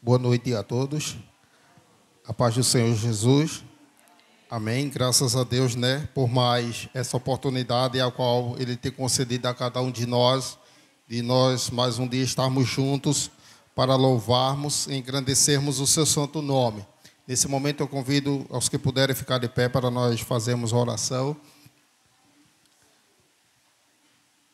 Boa noite a todos. A paz do Senhor Jesus. Amém. Graças a Deus, por mais essa oportunidade a qual Ele tem concedido a cada um de nós mais um dia estarmos juntos para louvarmos e engrandecermos o seu santo nome. Nesse momento eu convido aos que puderem ficar de pé para nós fazermos a oração.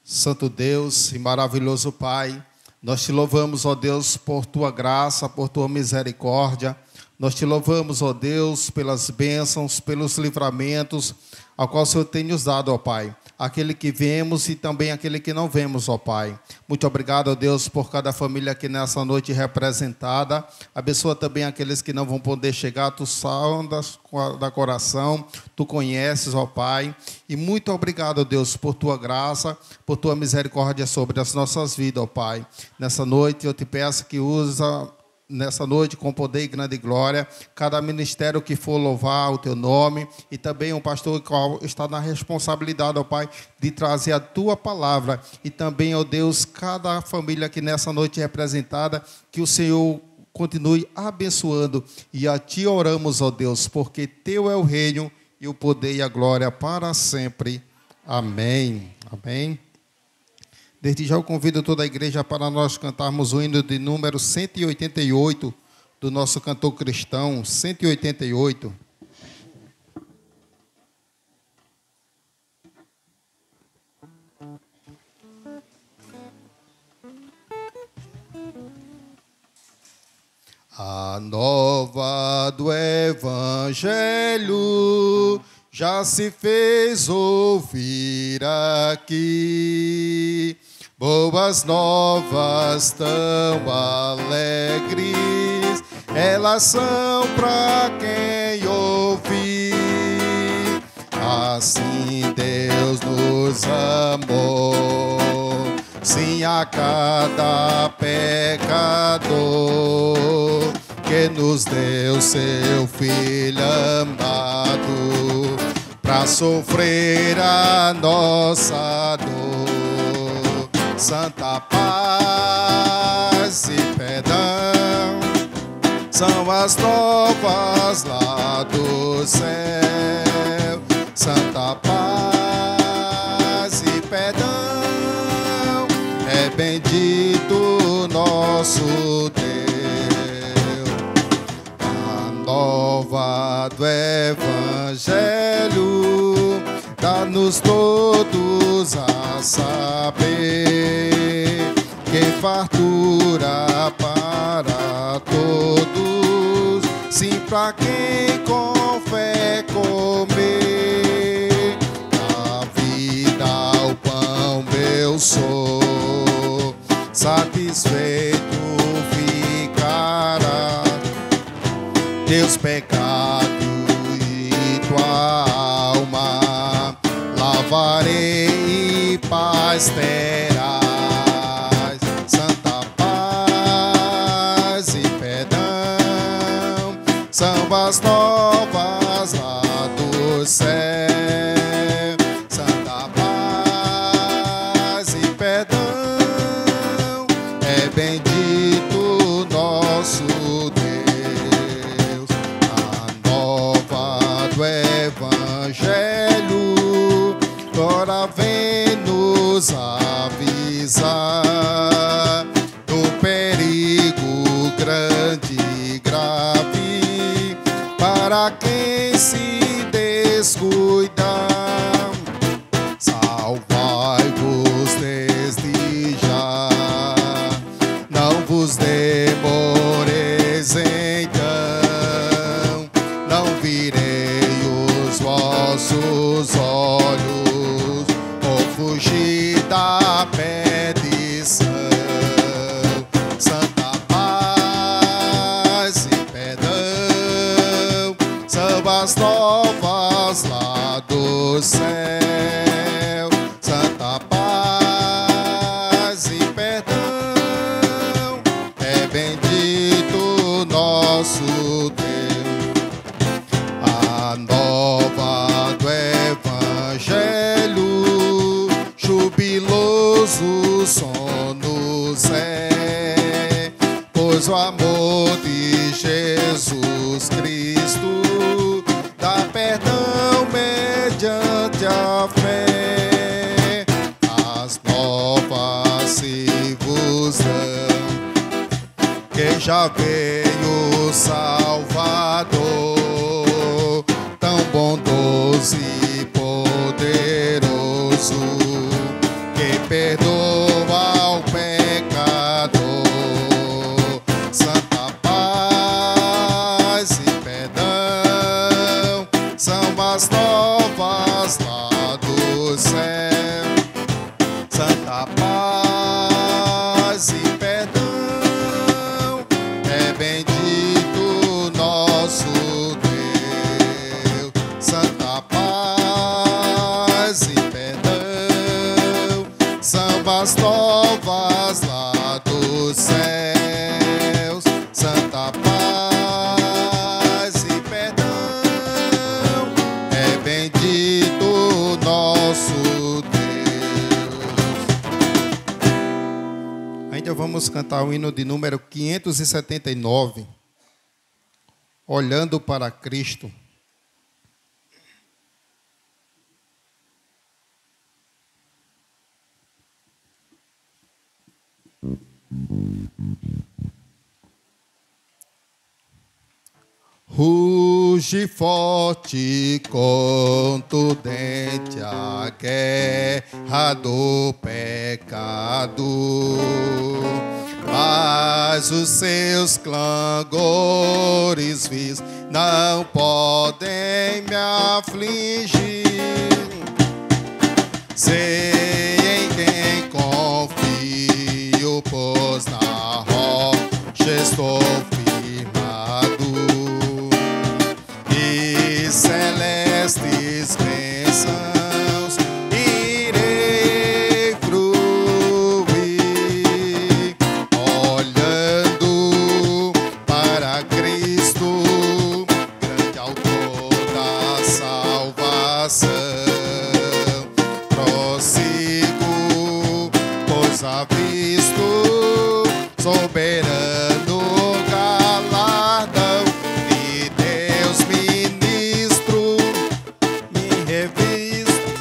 Santo Deus e maravilhoso Pai, nós te louvamos, ó Deus, por tua graça, por tua misericórdia. Nós te louvamos, ó Deus, pelas bênçãos, pelos livramentos, ao qual o Senhor tem nos dado, ó Pai. Aquele que vemos e também aquele que não vemos, ó Pai. Muito obrigado, ó Deus, por cada família aqui nessa noite representada. Abençoa também aqueles que não vão poder chegar. Tu sondas da coração, tu conheces, ó Pai. E muito obrigado, ó Deus, por tua graça, por tua misericórdia sobre as nossas vidas, ó Pai. Nessa noite eu te peço que usa... Nessa noite, com poder e grande glória, cada ministério que for louvar o teu nome, e também um pastor que está na responsabilidade, ó Pai, de trazer a tua palavra, e também, ó Deus, cada família aqui nessa noite representada, que o Senhor continue abençoando, e a ti oramos, ó Deus, porque teu é o reino, e o poder e a glória para sempre. Amém. Amém. Desde já eu convido toda a igreja para nós cantarmos o hino de número 188 do nosso cantor cristão, 188. A nova do Evangelho já se fez ouvir aqui. Boas novas tão alegres, elas são para quem ouvir. Assim Deus nos amou, sim, a cada pecador, que nos deu seu Filho amado, para sofrer a nossa dor. Santa paz e perdão são as novas lá do céu. Santa paz e perdão é bendito nosso Deus. A nova do Evangelho dá-nos todos a saber que fartura para todos, sim, para quem com fé comer. A vida, o pão eu sou, satisfeito ficará teus pecados e tua alma lavarei e paz terás. Santa paz e perdão são as novas lá do céu. Santa paz e perdão é bendito nosso Deus. A nova do Evangelho agora vem nos avisar do perigo grande e grave para quem se descuidar. Salvai-vos desde já, não vos demores então, não virei os vossos olhos, ou fugir da perdição. Santa paz e perdão são as novas lá do céu. Santa paz e perdão é bendito nosso Deus. A nova do Evangelho jubiloso som nos é, pois o amor Jesus Cristo dá perdão mediante a fé. As novas se vos dão, que já veio o Salvador, tão bondoso e poderoso, que perdoa o pecador. Santa paz e perdão são as novas lá do céu. Santa paz e perdão, é bendito nosso Deus. Santa paz e perdão são as novas lá dos céus. Santa paz e perdão, é bendito nosso Deus. Ainda vamos cantar o hino de número 579, Olhando para Cristo. Ruge forte, contundente a guerra do pecado, mas os seus clangores vis não podem me afligir. Sei em quem confio, pois na rocha estou firmado, e celestes bênçãos irei fruir, olhando para Cristo, grande autor da salvação. Prossigo, pois avisto soberano galardão de Deus ministro, me revisto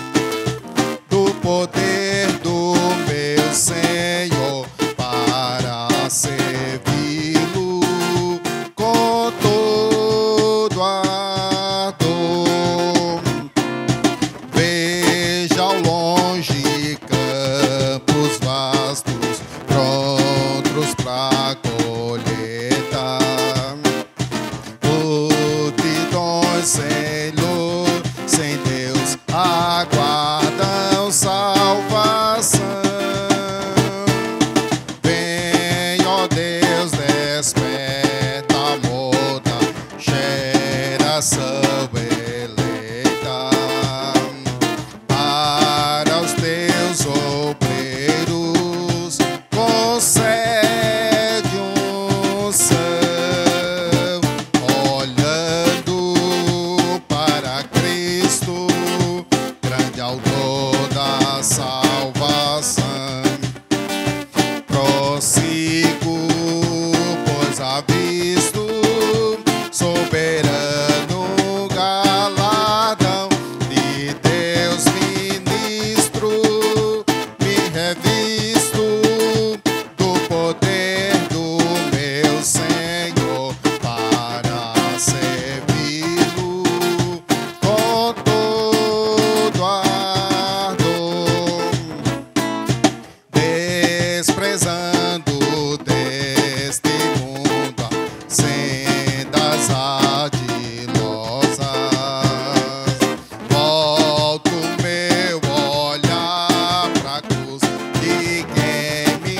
do poder do meu Senhor para servi-lo com todo ardor. Veja ao longe campos vastos, prontos pra colheita. Multidões sem Deus aguardam salvação. Vem, ó Deus, desperta, amor da geração eleita. Para os teus obreiros concede unção, olhando para Cristo, grande autor da salvação. Prossigo, pois avisto soberano galardão de Deus ministro, me revisto do poder do meu Senhor para servi-lo com todo ardor. Desprezando deste mundo as sendas ardilosas, volto meu olhar pra cruz de quem me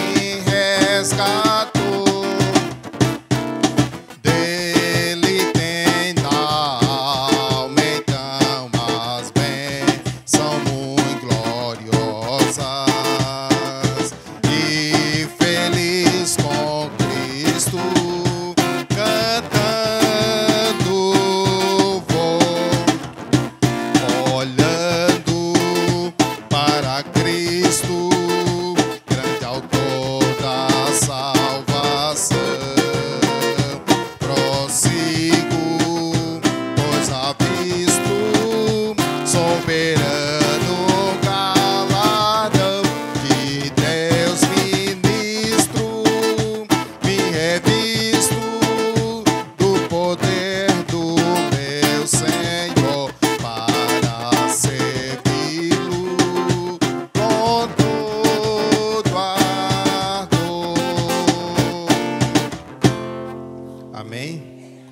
resgatou. Dele tem na alma então as bênçãos muito gloriosas, e feliz com Cristo cantando vou, olhando para Cristo, grande autor da salvação. Prossigo,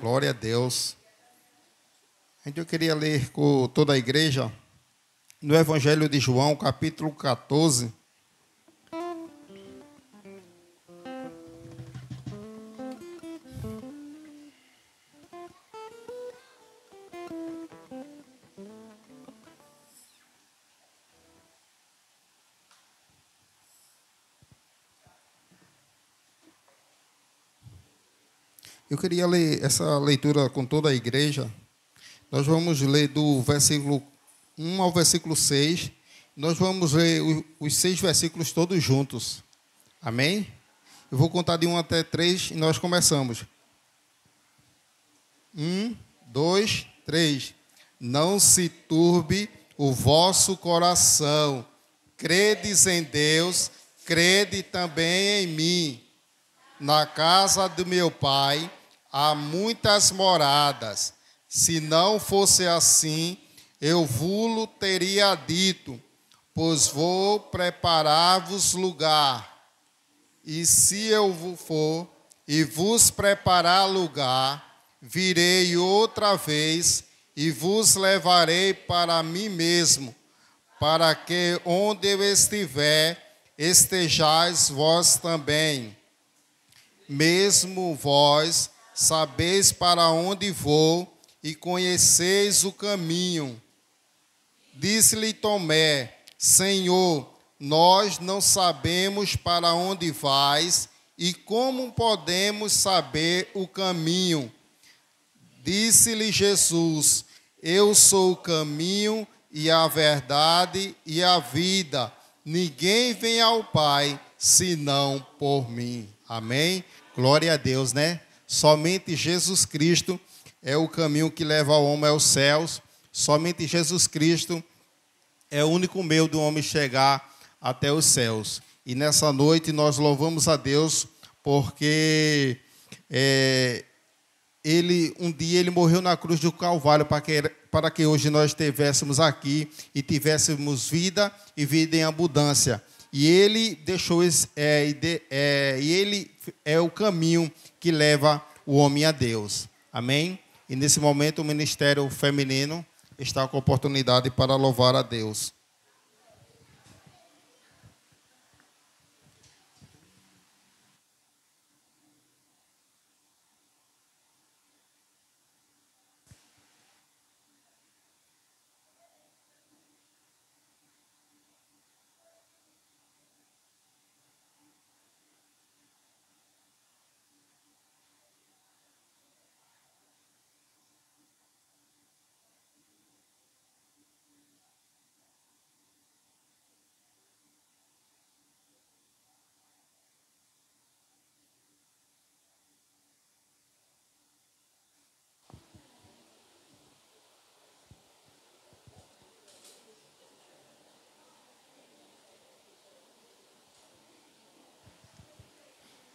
Glória a Deus. Então eu queria ler com toda a igreja no Evangelho de João, capítulo 14. Eu queria ler essa leitura com toda a igreja. Nós vamos ler do versículo 1 ao versículo 6. Nós vamos ler os 6 versículos todos juntos. Amém? Eu vou contar de 1 até 3 e nós começamos. 1, 2, 3. Não se turbe o vosso coração. Credes em Deus, crede também em mim. Na casa do meu Pai há muitas moradas. Se não fosse assim, eu vos teria dito, pois vou preparar-vos lugar. E se eu for e vos preparar lugar, virei outra vez e vos levarei para mim mesmo, para que onde eu estiver, estejais vós também. Mesmo vós sabeis para onde vou e conheceis o caminho. Disse-lhe Tomé: Senhor, nós não sabemos para onde vais e como podemos saber o caminho? Disse-lhe Jesus: Eu sou o caminho e a verdade e a vida. Ninguém vem ao Pai senão por mim. Amém? Glória a Deus, né? Somente Jesus Cristo é o caminho que leva o homem aos céus. Somente Jesus Cristo é o único meio do homem chegar até os céus. E nessa noite nós louvamos a Deus porque um dia ele morreu na cruz do Calvário para que hoje nós estivéssemos aqui e tivéssemos vida e vida em abundância. E ele deixou ele é o caminho que leva o homem a Deus. Amém? E nesse momento o Ministério Feminino está com a oportunidade para louvar a Deus.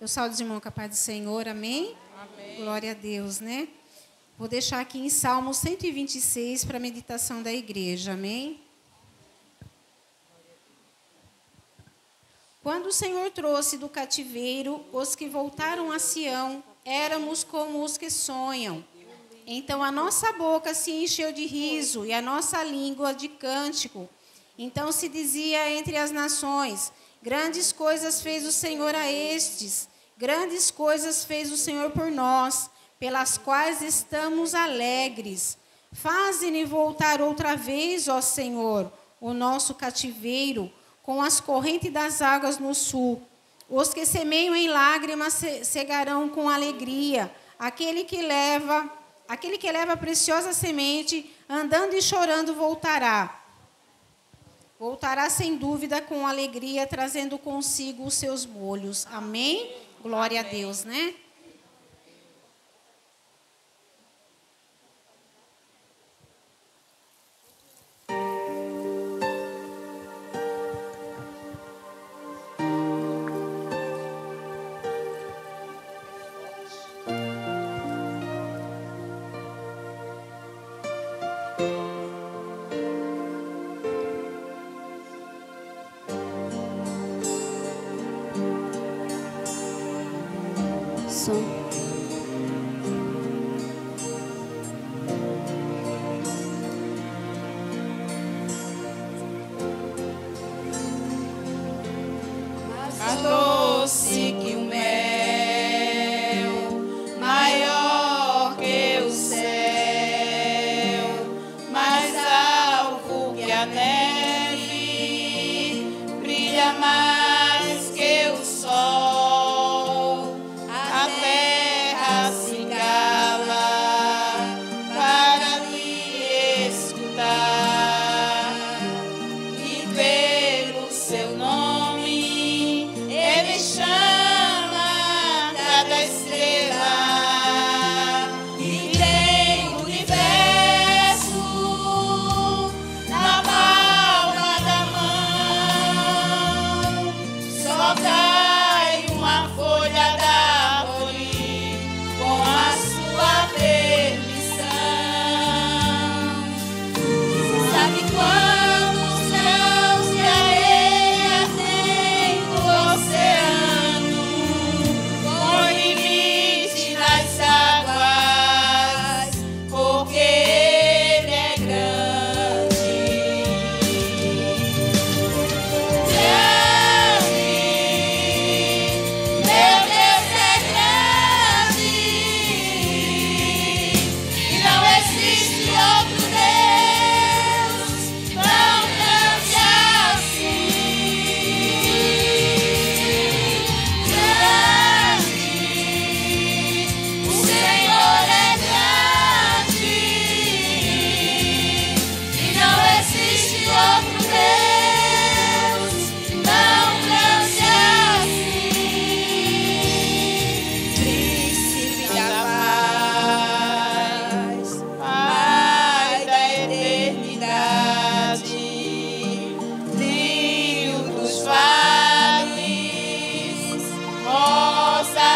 Eu saúdo os irmãos com a paz do Senhor, amém? Amém. Glória a Deus, né? Vou deixar aqui em Salmo 126 para a meditação da igreja, amém? Quando o Senhor trouxe do cativeiro os que voltaram a Sião, éramos como os que sonham. Então a nossa boca se encheu de riso e a nossa língua de cântico. Então se dizia entre as nações: grandes coisas fez o Senhor a estes, grandes coisas fez o Senhor por nós, pelas quais estamos alegres. Faze-me voltar outra vez, ó Senhor, o nosso cativeiro, com as correntes das águas no sul. Os que semeiam em lágrimas cegarão com alegria. Aquele que leva a preciosa semente, andando e chorando, voltará. Voltará sem dúvida com alegria, trazendo consigo os seus molhos. Amém? Glória a Deus, né?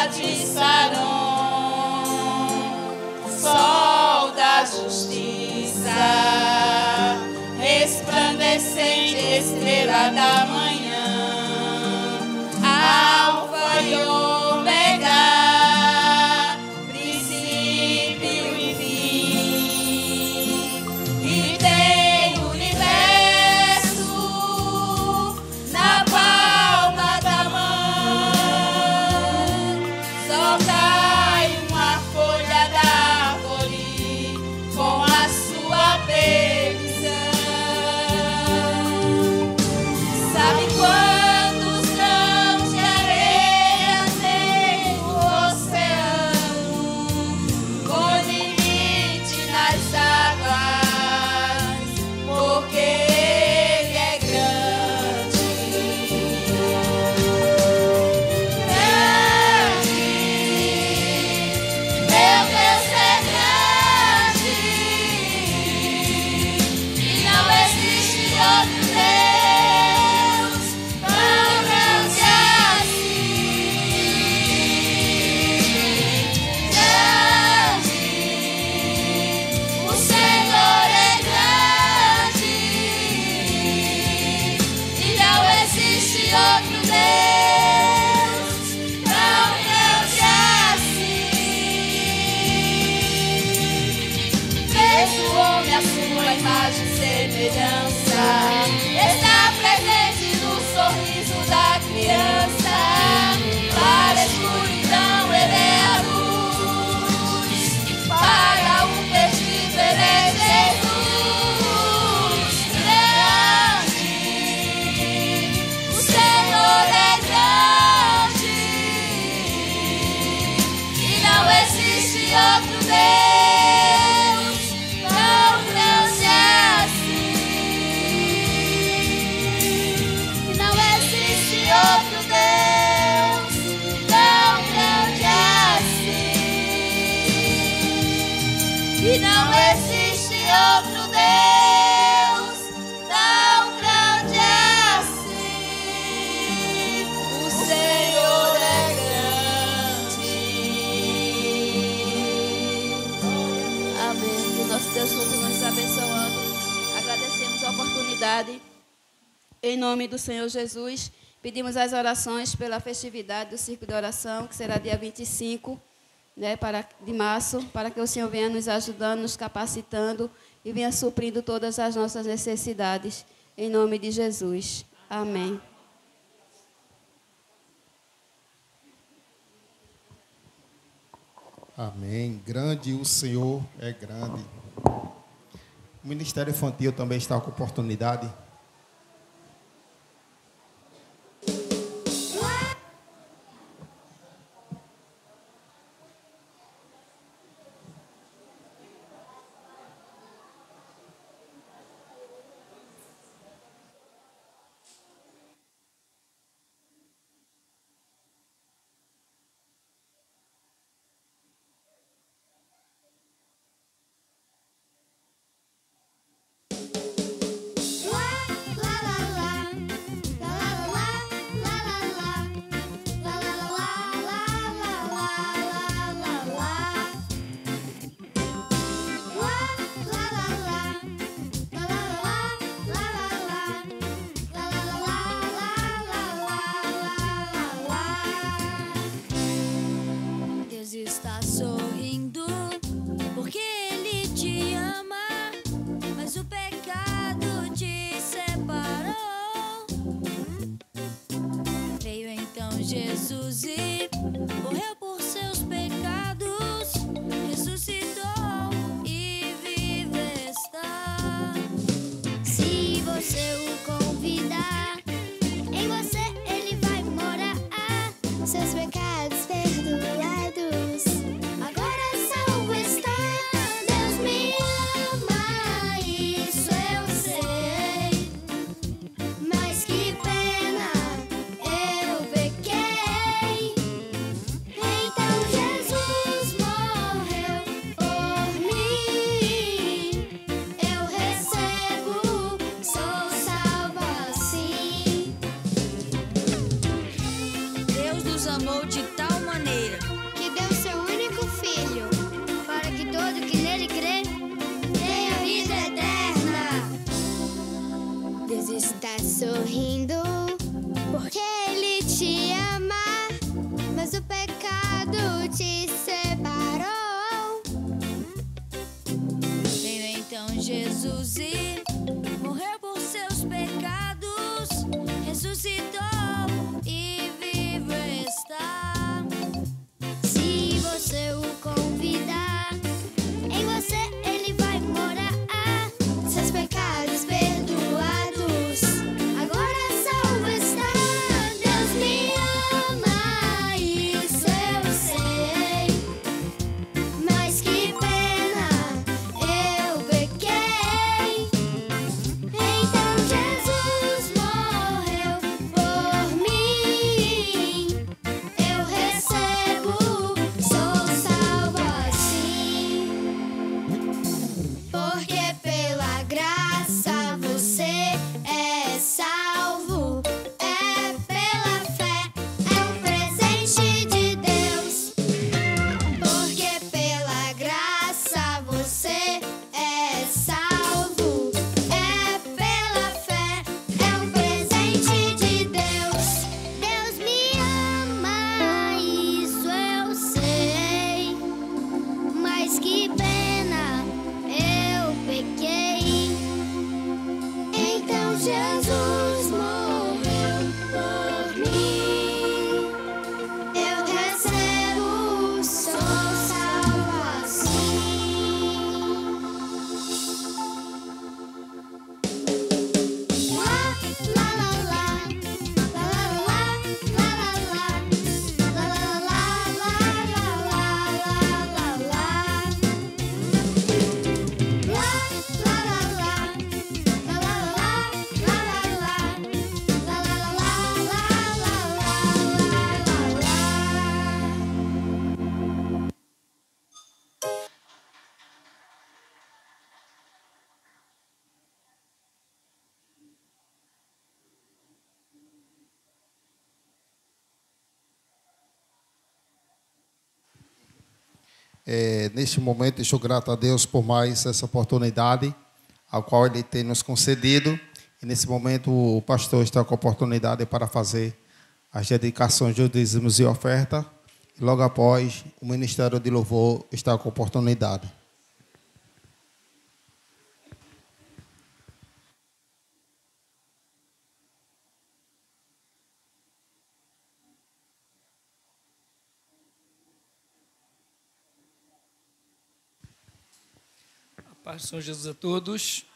de Saron, sol da justiça, resplandecente estrela da manhã, Alfa e Ômega, princípio e fim, e tem o universo na palma da mão. Só cai uma folha da árvore com a sua previsão. Sabe quantos grãos de areia tem o oceano, com limite nas águas, porque ele é grande. Grande, meu Deus é grande, e não existe outro Deus tão grande assim. Grande, o Senhor é grande, e não existe outro Deus tão grande assim. Fez o homem a sua imagem e semelhança, está presente no sorriso da criança. Para a escuridão ele é a luz, para o perdido ele é Jesus. Grande, o Senhor é grande, e não existe outro Deus tão grande assim. E não existe outro Deus tão grande assim. E não existe outro Deus tão grande assim. O Senhor é grande. Amém. Que nosso Deus continue nos abençoando. Agradecemos a oportunidade. Em nome do Senhor Jesus, pedimos as orações pela festividade do Círculo de Oração, que será dia 25, de março, para que o Senhor venha nos ajudando, nos capacitando e venha suprindo todas as nossas necessidades. Em nome de Jesus. Amém. Amém. Grande o Senhor é grande. O Ministério Infantil também está com oportunidade. Deus está sorrindo porque Ele te ama, mas o pecado te separou. Veio então Jesus e morreu por seus pecados, ressuscitou e vive está. Se você o convidar, em você Ele vai morar. Seus pecados perdoados, agora salvo está. Deus me ama, isso eu sei, mas que pena, eu pequei. Então Jesus morreu por mim, eu recebo, sou salvo assim. Deus nos amou de tal maneira. Que deu seu único filho, para que todo que nele crê tenha vida eterna. Deus está sorrindo, porque Ele te ama, mas o pecado te separou. Veio então Jesus e morreu por seus pecados, ressuscitou e vivo está. Se você o convidar, em você ele vai morar. Seus pecados perdoados, agora salvo está. Deus me ama, isso eu sei, mas que pena, eu pequei. Então Jesus morreu por mim, eu recebo, sou salvo assim. Porque pela graça você é salvo, é pela fé, é um presente de Deus. Porque pela graça você é salvo, é pela fé, é um presente de Deus. Deus me ama, isso eu sei, mas que pena, eu pequei. Então Jesus morreu por mim, eu recebo, sou salvo assim. Lá, lá, lá, lá, lá, lá, lá, lá, lá, lá, lá, lá, lá, lá. Neste momento, estou grato a Deus por mais essa oportunidade, a qual Ele tem nos concedido. E nesse momento, o pastor está com a oportunidade para fazer as dedicações de dízimos e oferta. E logo após, o Ministério de Louvor está com a oportunidade. Paz do Senhor Jesus a todos.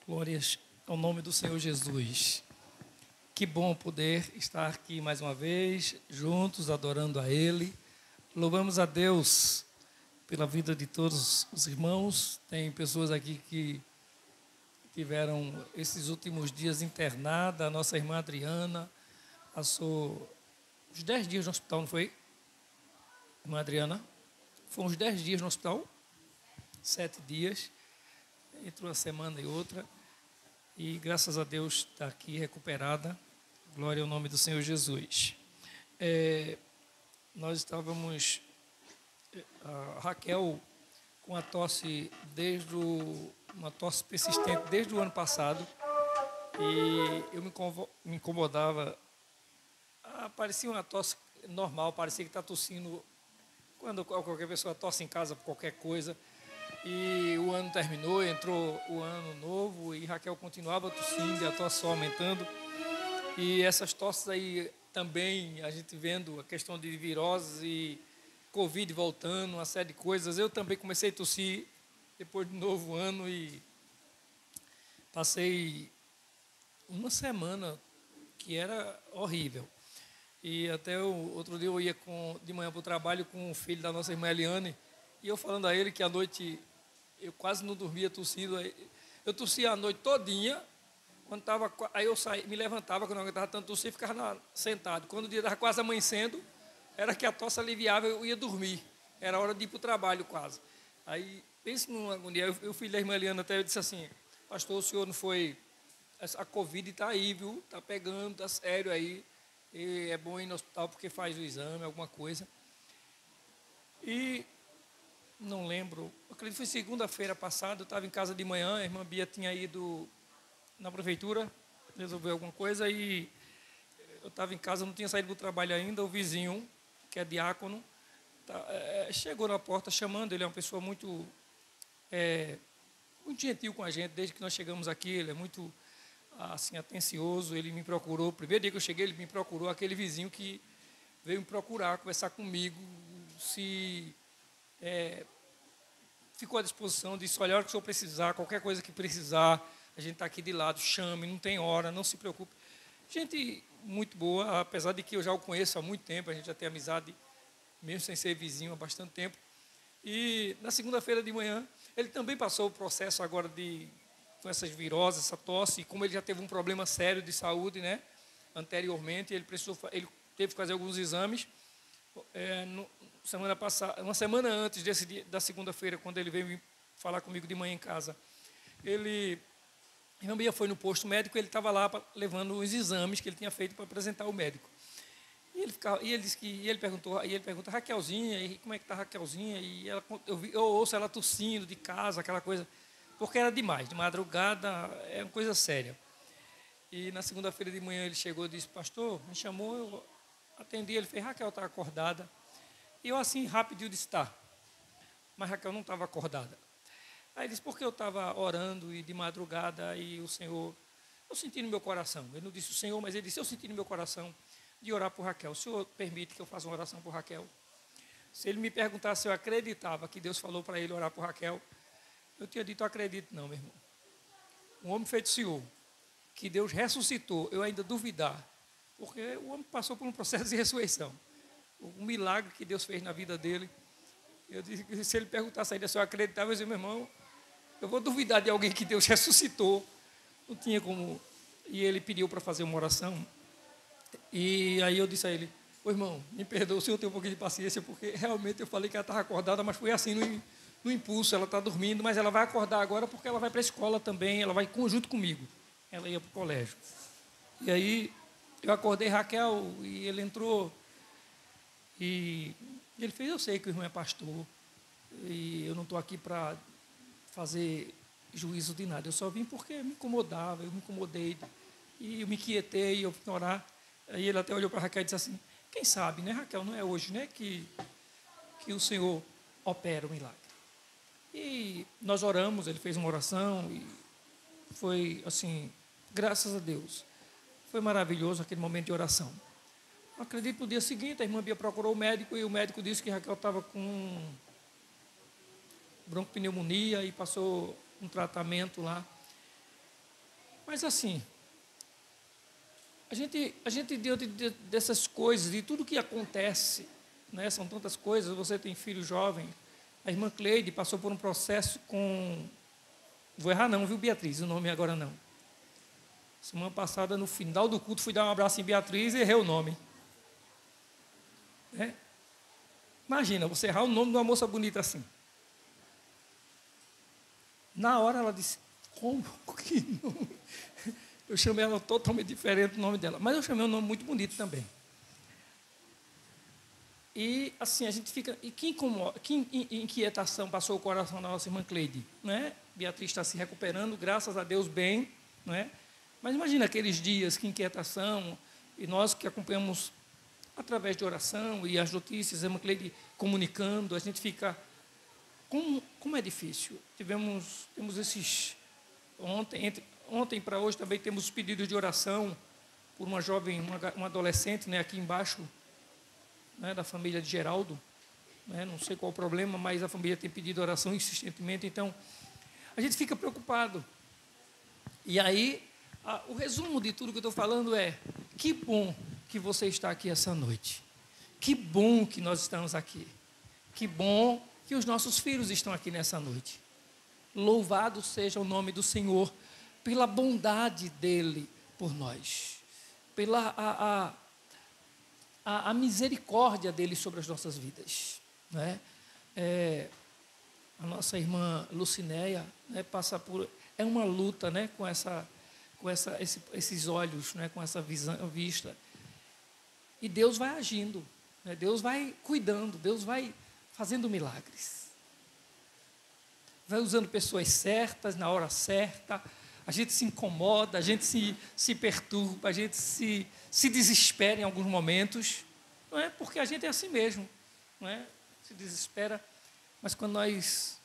Glórias ao nome do Senhor Jesus. Que bom poder estar aqui mais uma vez, juntos, adorando a Ele. Louvamos a Deus pela vida de todos os irmãos. Tem pessoas aqui que tiveram esses últimos dias internada. A nossa irmã Adriana passou uns 10 dias no hospital, não foi? Irmã Adriana? Foram uns 10 dias no hospital? 7 dias, entre uma semana e outra, e graças a Deus está aqui recuperada. Glória ao nome do Senhor Jesus. Nós estávamos, a Raquel, com a tosse uma tosse persistente desde o ano passado, e eu me incomodava. Parecia uma tosse normal, parecia que está tossindo quando qualquer pessoa tosse em casa por qualquer coisa. E o ano terminou, entrou o ano novo e Raquel continuava tossindo e a tosse só aumentando. E essas tosses aí também, a gente vendo a questão de viroses e Covid voltando, uma série de coisas. Eu também comecei a tossir depois do novo ano e passei uma semana que era horrível. E até outro dia eu ia de manhã para o trabalho com o filho da nossa irmã Eliane, e eu falando a ele que à noite eu quase não dormia tossindo. Eu tossia a noite todinha, quando aí eu me levantava, quando eu não aguentava tanto tossir, ficava sentado. Quando o dia estava quase amanhecendo, era que a tosse aliviava, eu ia dormir. Era hora de ir para o trabalho quase. Aí, pense numa agonia. O filho da irmã Eliana até disse assim: pastor, o senhor não foi... A Covid está aí, viu? Está pegando, está sério aí. E é bom ir no hospital porque faz o exame, alguma coisa. E não lembro, acredito que foi segunda-feira passada, eu estava em casa de manhã, a irmã Bia tinha ido na prefeitura resolver alguma coisa e eu estava em casa, não tinha saído do trabalho ainda, o vizinho, que é diácono, chegou na porta chamando, ele é uma pessoa muito gentil com a gente, desde que nós chegamos aqui, ele é muito assim, atencioso, ele me procurou, o primeiro dia que eu cheguei, ele me procurou, aquele vizinho que veio me procurar, conversar comigo, ficou à disposição, disse, olha, a hora que o senhor precisar, qualquer coisa que precisar, a gente está aqui de lado, chame, não tem hora, não se preocupe. Gente muito boa, apesar de que eu já o conheço há muito tempo, a gente já tem amizade, mesmo sem ser vizinho há bastante tempo. E na segunda-feira de manhã, ele também passou o processo agora com essas viroses, essa tosse, e como ele já teve um problema sério de saúde, né, anteriormente, ele teve que fazer alguns exames. Semana passada, uma semana antes da segunda-feira, quando ele veio falar comigo de manhã em casa, a irmã Bia foi no posto médico, ele estava lá levando os exames que ele tinha feito para apresentar ao médico. E ele perguntou, Raquelzinha, e como é que está a Raquelzinha? E eu ouço ela tossindo de casa, aquela coisa, porque era demais, de madrugada, é uma coisa séria. E na segunda-feira de manhã ele chegou e disse, pastor, me chamou, eu atendi, ele fez, Raquel está acordada. E eu assim, rapidinho disse, tá. Mas Raquel não estava acordada. Aí ele disse, porque eu estava orando e de madrugada e o Senhor, eu senti no meu coração. Ele não disse o Senhor, mas ele disse, eu senti no meu coração de orar por Raquel. O Senhor permite que eu faça uma oração por Raquel? Se ele me perguntasse se eu acreditava que Deus falou para ele orar por Raquel, eu tinha dito, eu acredito não, meu irmão. Um homem feito senhor, que Deus ressuscitou, eu ainda duvidar, porque o homem passou por um processo de ressurreição. O milagre que Deus fez na vida dele. Eu disse, se ele perguntasse ainda se eu acreditava, eu disse, meu irmão, eu vou duvidar de alguém que Deus ressuscitou. Não tinha como. E ele pediu para fazer uma oração. E aí eu disse a ele, ô irmão, me perdoa, o senhor tem um pouquinho de paciência, porque realmente eu falei que ela estava acordada, mas foi assim no impulso, ela está dormindo, mas ela vai acordar agora porque ela vai para a escola também, ela vai junto comigo. Ela ia para o colégio. E aí eu acordei Raquel e ele entrou. E ele fez, eu sei que o irmão é pastor, e eu não estou aqui para fazer juízo de nada, eu só vim porque me incomodava, eu me incomodei, e eu me inquietei, eu fui orar. Aí ele até olhou para Raquel e disse assim, quem sabe, né, Raquel, não é hoje, né, que o Senhor opera o milagre. E nós oramos, ele fez uma oração, e foi assim, graças a Deus, foi maravilhoso aquele momento de oração. Acredito que no dia seguinte a irmã Bia procurou o médico e o médico disse que Raquel estava com broncopneumonia e passou um tratamento lá. Mas assim, a gente diante dessas coisas, de tudo que acontece, né, são tantas coisas, você tem filho jovem, a irmã Cleide passou por um processo com, vou errar não, viu Beatriz, o nome agora não. Semana passada, no final do culto, fui dar um abraço em Beatriz e errei o nome. Imagina, você errar o nome de uma moça bonita assim. Na hora ela disse, como que nome? Eu chamei ela totalmente diferente do nome dela, mas eu chamei um nome muito bonito também. E assim, a gente fica, e que inquietação passou o coração da nossa irmã Cleide, né? Beatriz está se recuperando, graças a Deus, bem, não é? Mas imagina aqueles dias, que inquietação, e nós que acompanhamos através de oração e as notícias, a irmã Cleide comunicando, a gente fica, como é difícil. Temos esses, ontem para hoje também temos pedidos de oração por uma jovem, uma adolescente, né, aqui embaixo, né, da família de Geraldo, né, não sei qual o problema, mas a família tem pedido oração insistentemente, então a gente fica preocupado. E aí, o resumo de tudo que eu estou falando é, que bom que você está aqui essa noite, que bom que nós estamos aqui, que bom que os nossos filhos estão aqui nessa noite. Louvado seja o nome do Senhor pela bondade dEle por nós, pela a misericórdia dEle sobre as nossas vidas, né? A nossa irmã Lucinéia, né, passa por, é uma luta, né, com esses olhos, né, com essa vista. E Deus vai agindo, né? Deus vai cuidando, Deus vai fazendo milagres. Vai usando pessoas certas, na hora certa. A gente se incomoda, a gente se perturba, a gente se desespera em alguns momentos. Não é? Porque a gente é assim mesmo. Não é? Se desespera. Mas quando nós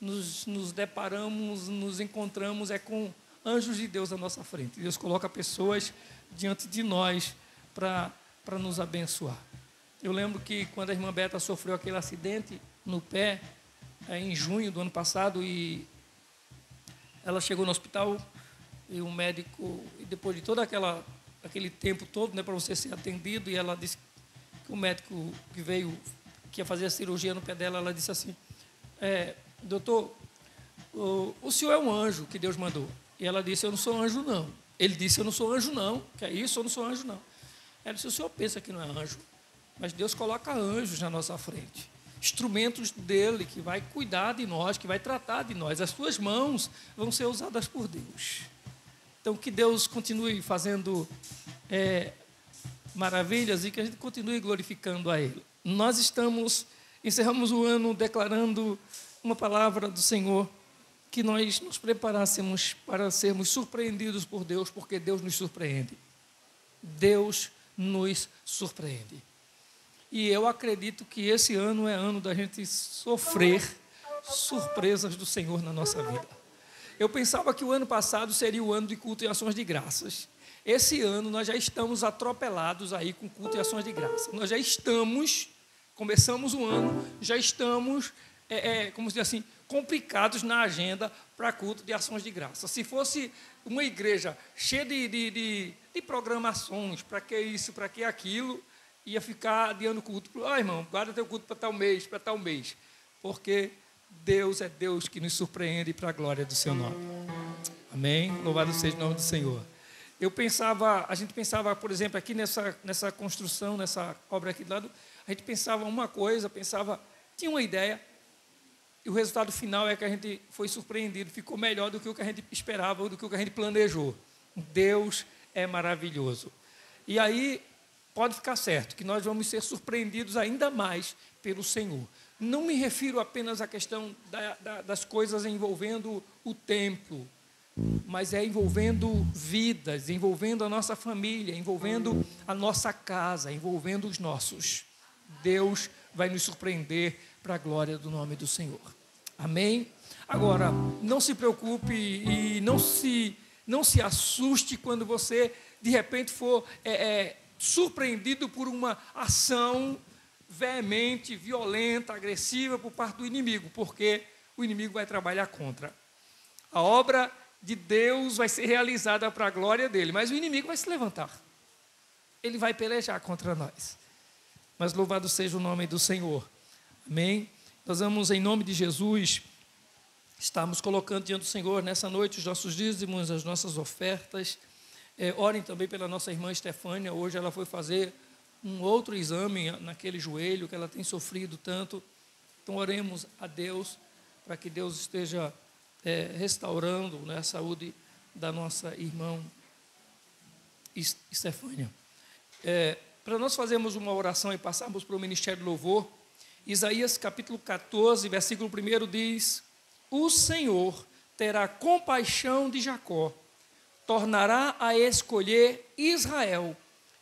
nos deparamos, nos encontramos, é com anjos de Deus à nossa frente. Deus coloca pessoas diante de nós para nos abençoar. Eu lembro que quando a irmã Beta sofreu aquele acidente no pé, em junho do ano passado, e ela chegou no hospital, e o médico, e depois de todo aquele tempo todo, né, para você ser atendido, e ela disse que o médico que veio, que ia fazer a cirurgia no pé dela, ela disse assim, doutor, o senhor é um anjo que Deus mandou. E ela disse, eu não sou anjo, não. Ele disse, eu não sou anjo, não. Que é isso? Eu não sou anjo, não. Ela disse, o senhor pensa que não é anjo, mas Deus coloca anjos na nossa frente. Instrumentos dele, que vai cuidar de nós, que vai tratar de nós. As suas mãos vão ser usadas por Deus. Então, que Deus continue fazendo maravilhas e que a gente continue glorificando a Ele. Nós encerramos o ano declarando uma palavra do Senhor, que nós nos preparássemos para sermos surpreendidos por Deus, porque Deus nos surpreende. Deus nos surpreende. E eu acredito que esse ano é ano da gente sofrer surpresas do Senhor na nossa vida. Eu pensava que o ano passado seria o ano de culto e ações de graças. Esse ano nós já estamos atropelados aí com culto e ações de graça. Nós já começamos o ano, já estamos, como se diz assim, complicados na agenda para culto de ações de graça. Se fosse uma igreja cheia de programações, para que isso, para que aquilo, ia ficar adiando o culto. Irmão, guarda teu culto para tal mês. Porque Deus é Deus que nos surpreende para a glória do seu nome. Amém? Louvado seja o nome do Senhor. A gente pensava, por exemplo, aqui nessa construção, nessa obra aqui do lado, a gente pensava uma coisa, tinha uma ideia, e o resultado final é que a gente foi surpreendido, ficou melhor do que o que a gente esperava, do que o que a gente planejou. Deus é maravilhoso. E aí, pode ficar certo que nós vamos ser surpreendidos ainda mais pelo Senhor. Não me refiro apenas à questão das coisas envolvendo o templo, mas envolvendo vidas, envolvendo a nossa família, envolvendo a nossa casa, envolvendo os nossos. Deus vai nos surpreender para a glória do nome do Senhor. Amém? Agora, não se preocupe e não se assuste quando você, de repente, for surpreendido por uma ação veemente, violenta, agressiva por parte do inimigo, porque o inimigo vai trabalhar contra. A obra de Deus vai ser realizada para a glória dele, mas o inimigo vai se levantar. Ele vai pelejar contra nós. Mas louvado seja o nome do Senhor. Amém? Nós vamos, em nome de Jesus, estamos colocando diante do Senhor nessa noite os nossos dízimos, as nossas ofertas. Orem também pela nossa irmã Estefânia. Hoje ela foi fazer um outro exame naquele joelho que ela tem sofrido tanto. Então oremos a Deus para que Deus esteja restaurando, né, a saúde da nossa irmã Estefânia. Para nós fazermos uma oração e passarmos para o Ministério do Louvor, Isaías capítulo 14, versículo 1 diz: o Senhor terá compaixão de Jacó, tornará a escolher Israel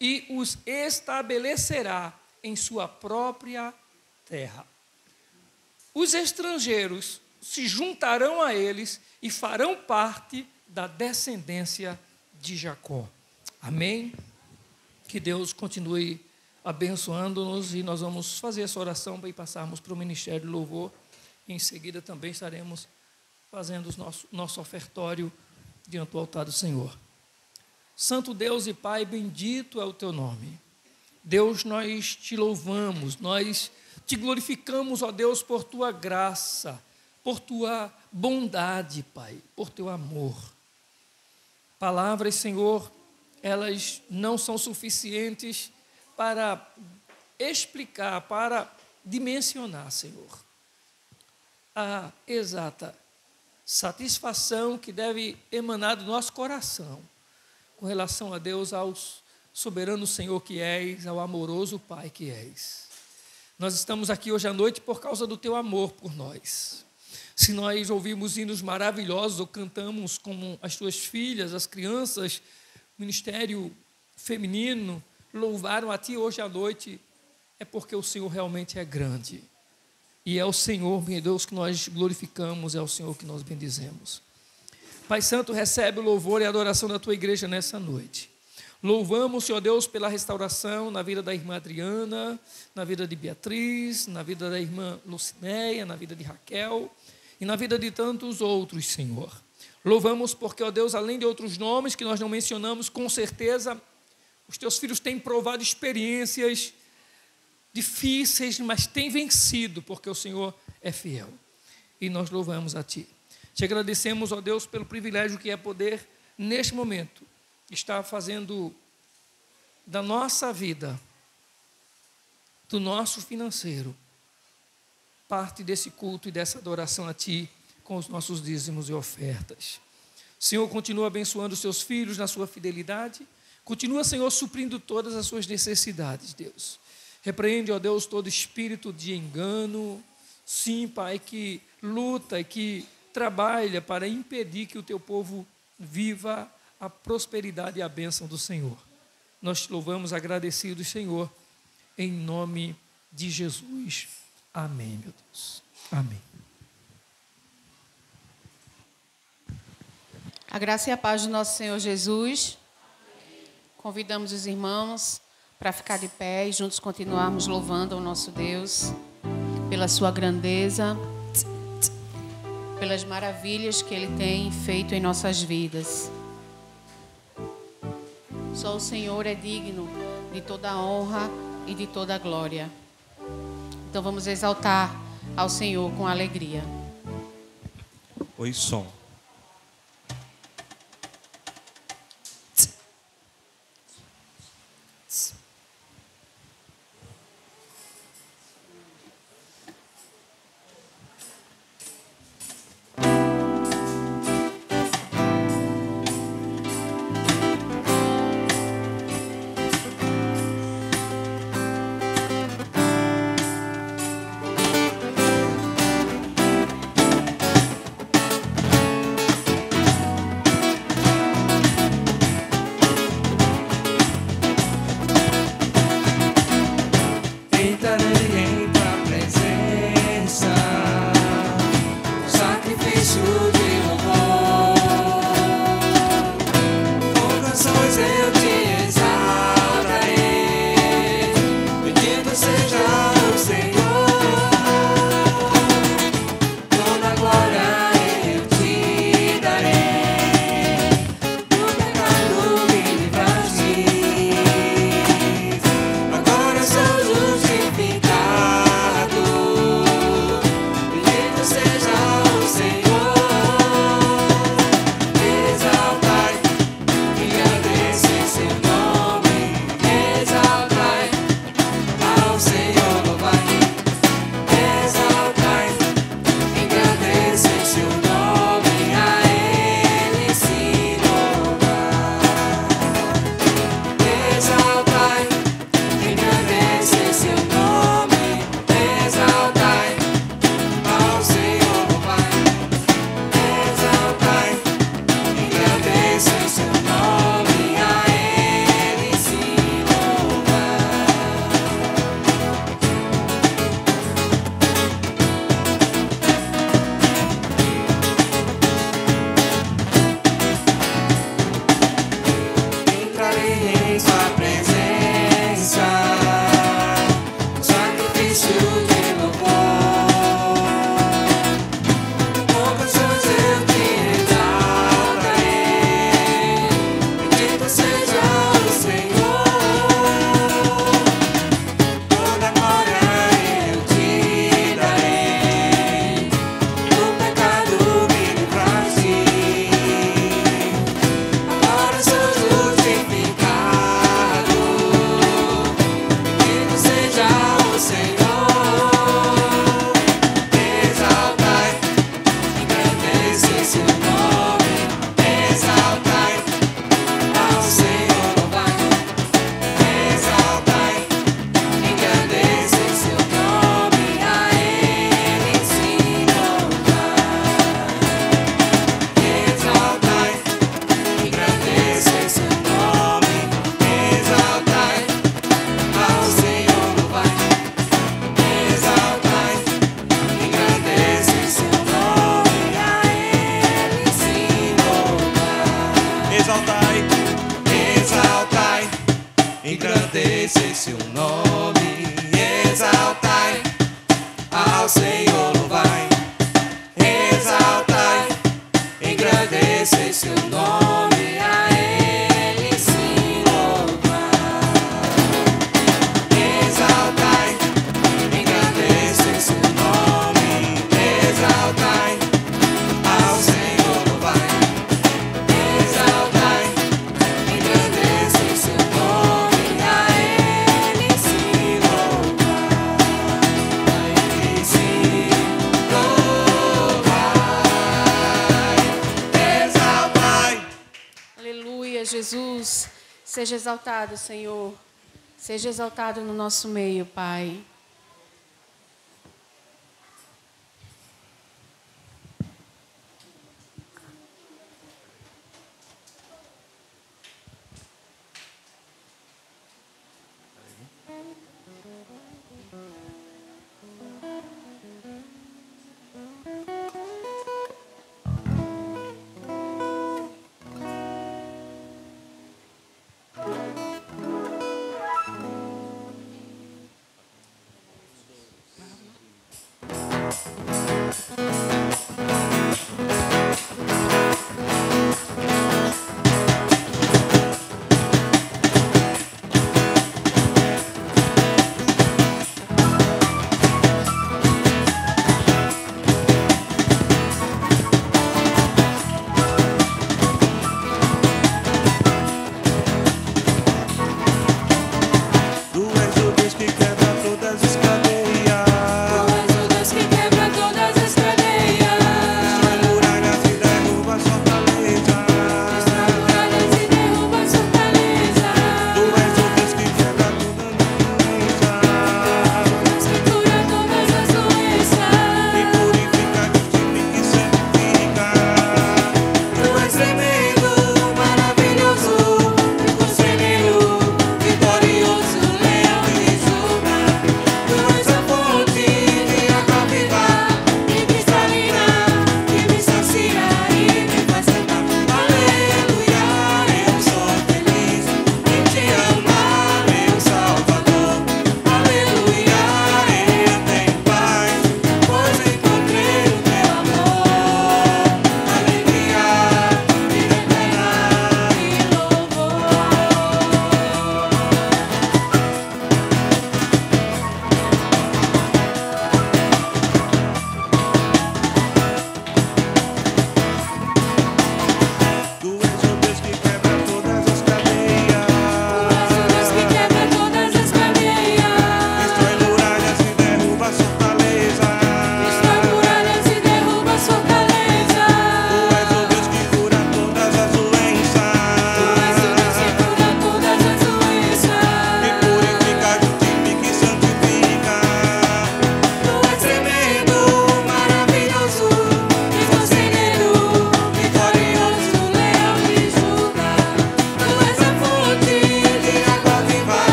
e os estabelecerá em sua própria terra. Os estrangeiros se juntarão a eles e farão parte da descendência de Jacó. Amém? Que Deus continue abençoando-nos e nós vamos fazer essa oração para passarmos para o Ministério do Louvor. Em seguida também estaremos fazendo o nosso ofertório diante do altar do Senhor. Santo Deus e Pai, bendito é o teu nome. Deus, nós te louvamos, nós te glorificamos, ó Deus, por tua graça, por tua bondade, Pai, por teu amor. Palavras, Senhor, elas não são suficientes para explicar, para dimensionar, Senhor, a exata satisfação que deve emanar do nosso coração com relação a Deus, soberano Senhor que és, ao amoroso Pai que és. Nós estamos aqui hoje à noite por causa do teu amor por nós. Se nós ouvimos hinos maravilhosos ou cantamos como as tuas filhas, as crianças, ministério feminino, louvaram a ti hoje à noite, é porque o Senhor realmente é grande. E é o Senhor, meu Deus, que nós glorificamos, é o Senhor que nós bendizemos. Pai Santo, recebe o louvor e a adoração da tua igreja nessa noite. Louvamos, Senhor Deus, pela restauração na vida da irmã Adriana, na vida de Beatriz, na vida da irmã Lucinéia, na vida de Raquel e na vida de tantos outros, Senhor. Louvamos porque, ó Deus, além de outros nomes que nós não mencionamos, com certeza os teus filhos têm provado experiências difíceis, mas têm vencido, porque o Senhor é fiel. E nós louvamos a ti. Te agradecemos, ó Deus, pelo privilégio que é poder, neste momento, estar fazendo da nossa vida, do nosso financeiro, parte desse culto e dessa adoração a ti, com os nossos dízimos e ofertas. Senhor, continua abençoando os seus filhos na sua fidelidade. Continua, Senhor, suprindo todas as suas necessidades, Deus. Repreende, ó Deus, todo espírito de engano. Sim, Pai, que luta e que trabalha para impedir que o teu povo viva a prosperidade e a bênção do Senhor. Nós te louvamos agradecidos, Senhor, em nome de Jesus. Amém, meu Deus. Amém. A graça e a paz do nosso Senhor Jesus. Convidamos os irmãos para ficar de pé e juntos continuarmos louvando ao nosso Deus pela sua grandeza, pelas maravilhas que Ele tem feito em nossas vidas. Só o Senhor é digno de toda a honra e de toda a glória. Então vamos exaltar ao Senhor com alegria. Oi, som. Senhor. Seja exaltado, Senhor. Seja exaltado no nosso meio, Pai.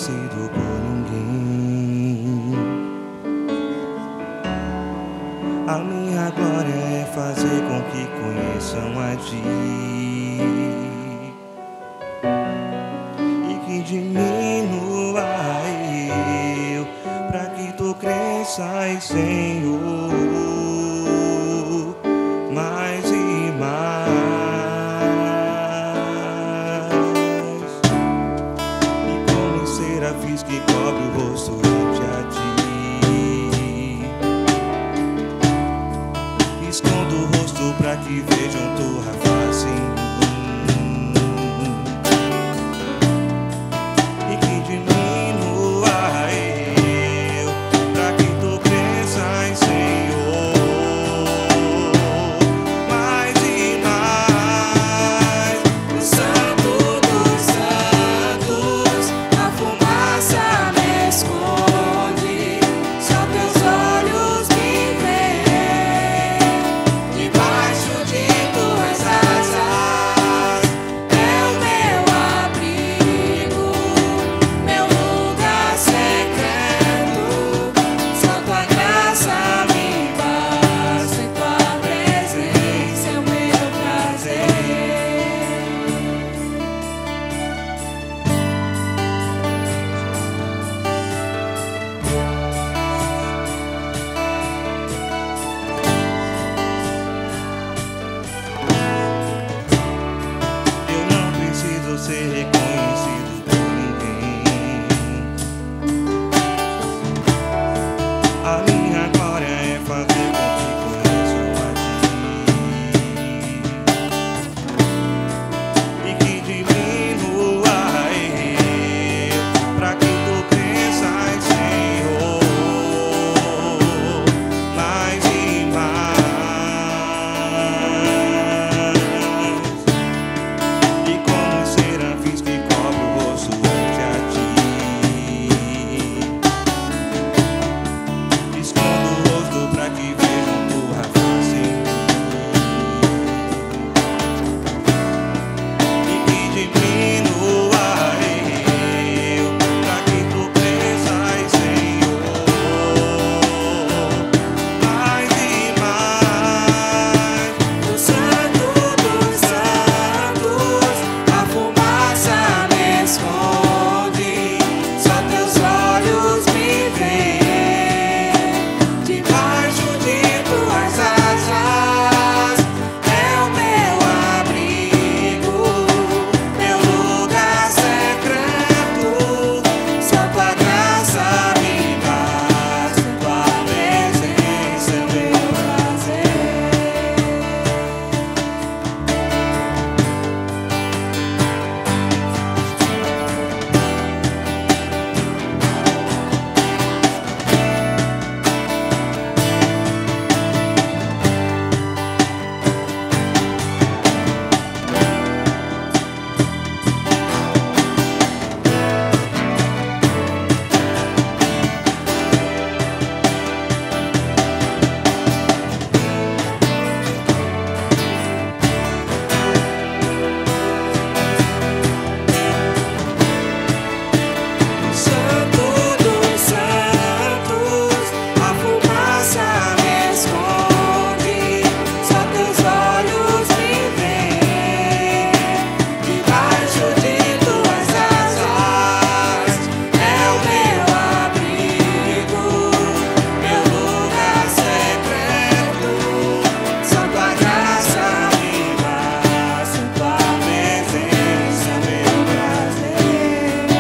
conhecido por ninguém. A minha glória é fazer com que conheçam a Ti e que diminua eu, pra que Tu cresças, Senhor, mais e mais. E como os serafins que cobre o rosto ante a Ti, escondo o rosto pra que vejam Tua face em mim e que diminua eu, pra que Tu cresças, Senhor, mais e mais. O Santo dos Santos, a fumaça me esconde, só Teus olhos me veem. Debaixo de Tuas asas é o meu abrigo, meu lugar secreto. Só Tua graça me basta, em Tua presença é o meu prazer. Eu não preciso ser reconhecido por ninguém. A minha glória é fazer com que conheçam a Ti e que diminua eu, pra que Tu cresças, Senhor, mais e mais. E como os serafins que cobrem o rosto ante a Ti, escondo o rosto pra que vejam Tua face em mim e que diminua eu, pra que Tu cresças, Senhor, mais e mais. O Santo dos Santos, a fumaça me esconde, só Teus olhos me veem. Debaixo de Tuas asas é o meu abrigo, meu lugar secreto. Só Tua graça me basta, em Tua presença é o meu prazer. Santo dos Santos, a fumaça me esconde, só Teus olhos me veem. Debaixo de Tuas asas é o meu abrigo, meu lugar secreto. Só Tua graça me basta, em Tua presença é meu prazer.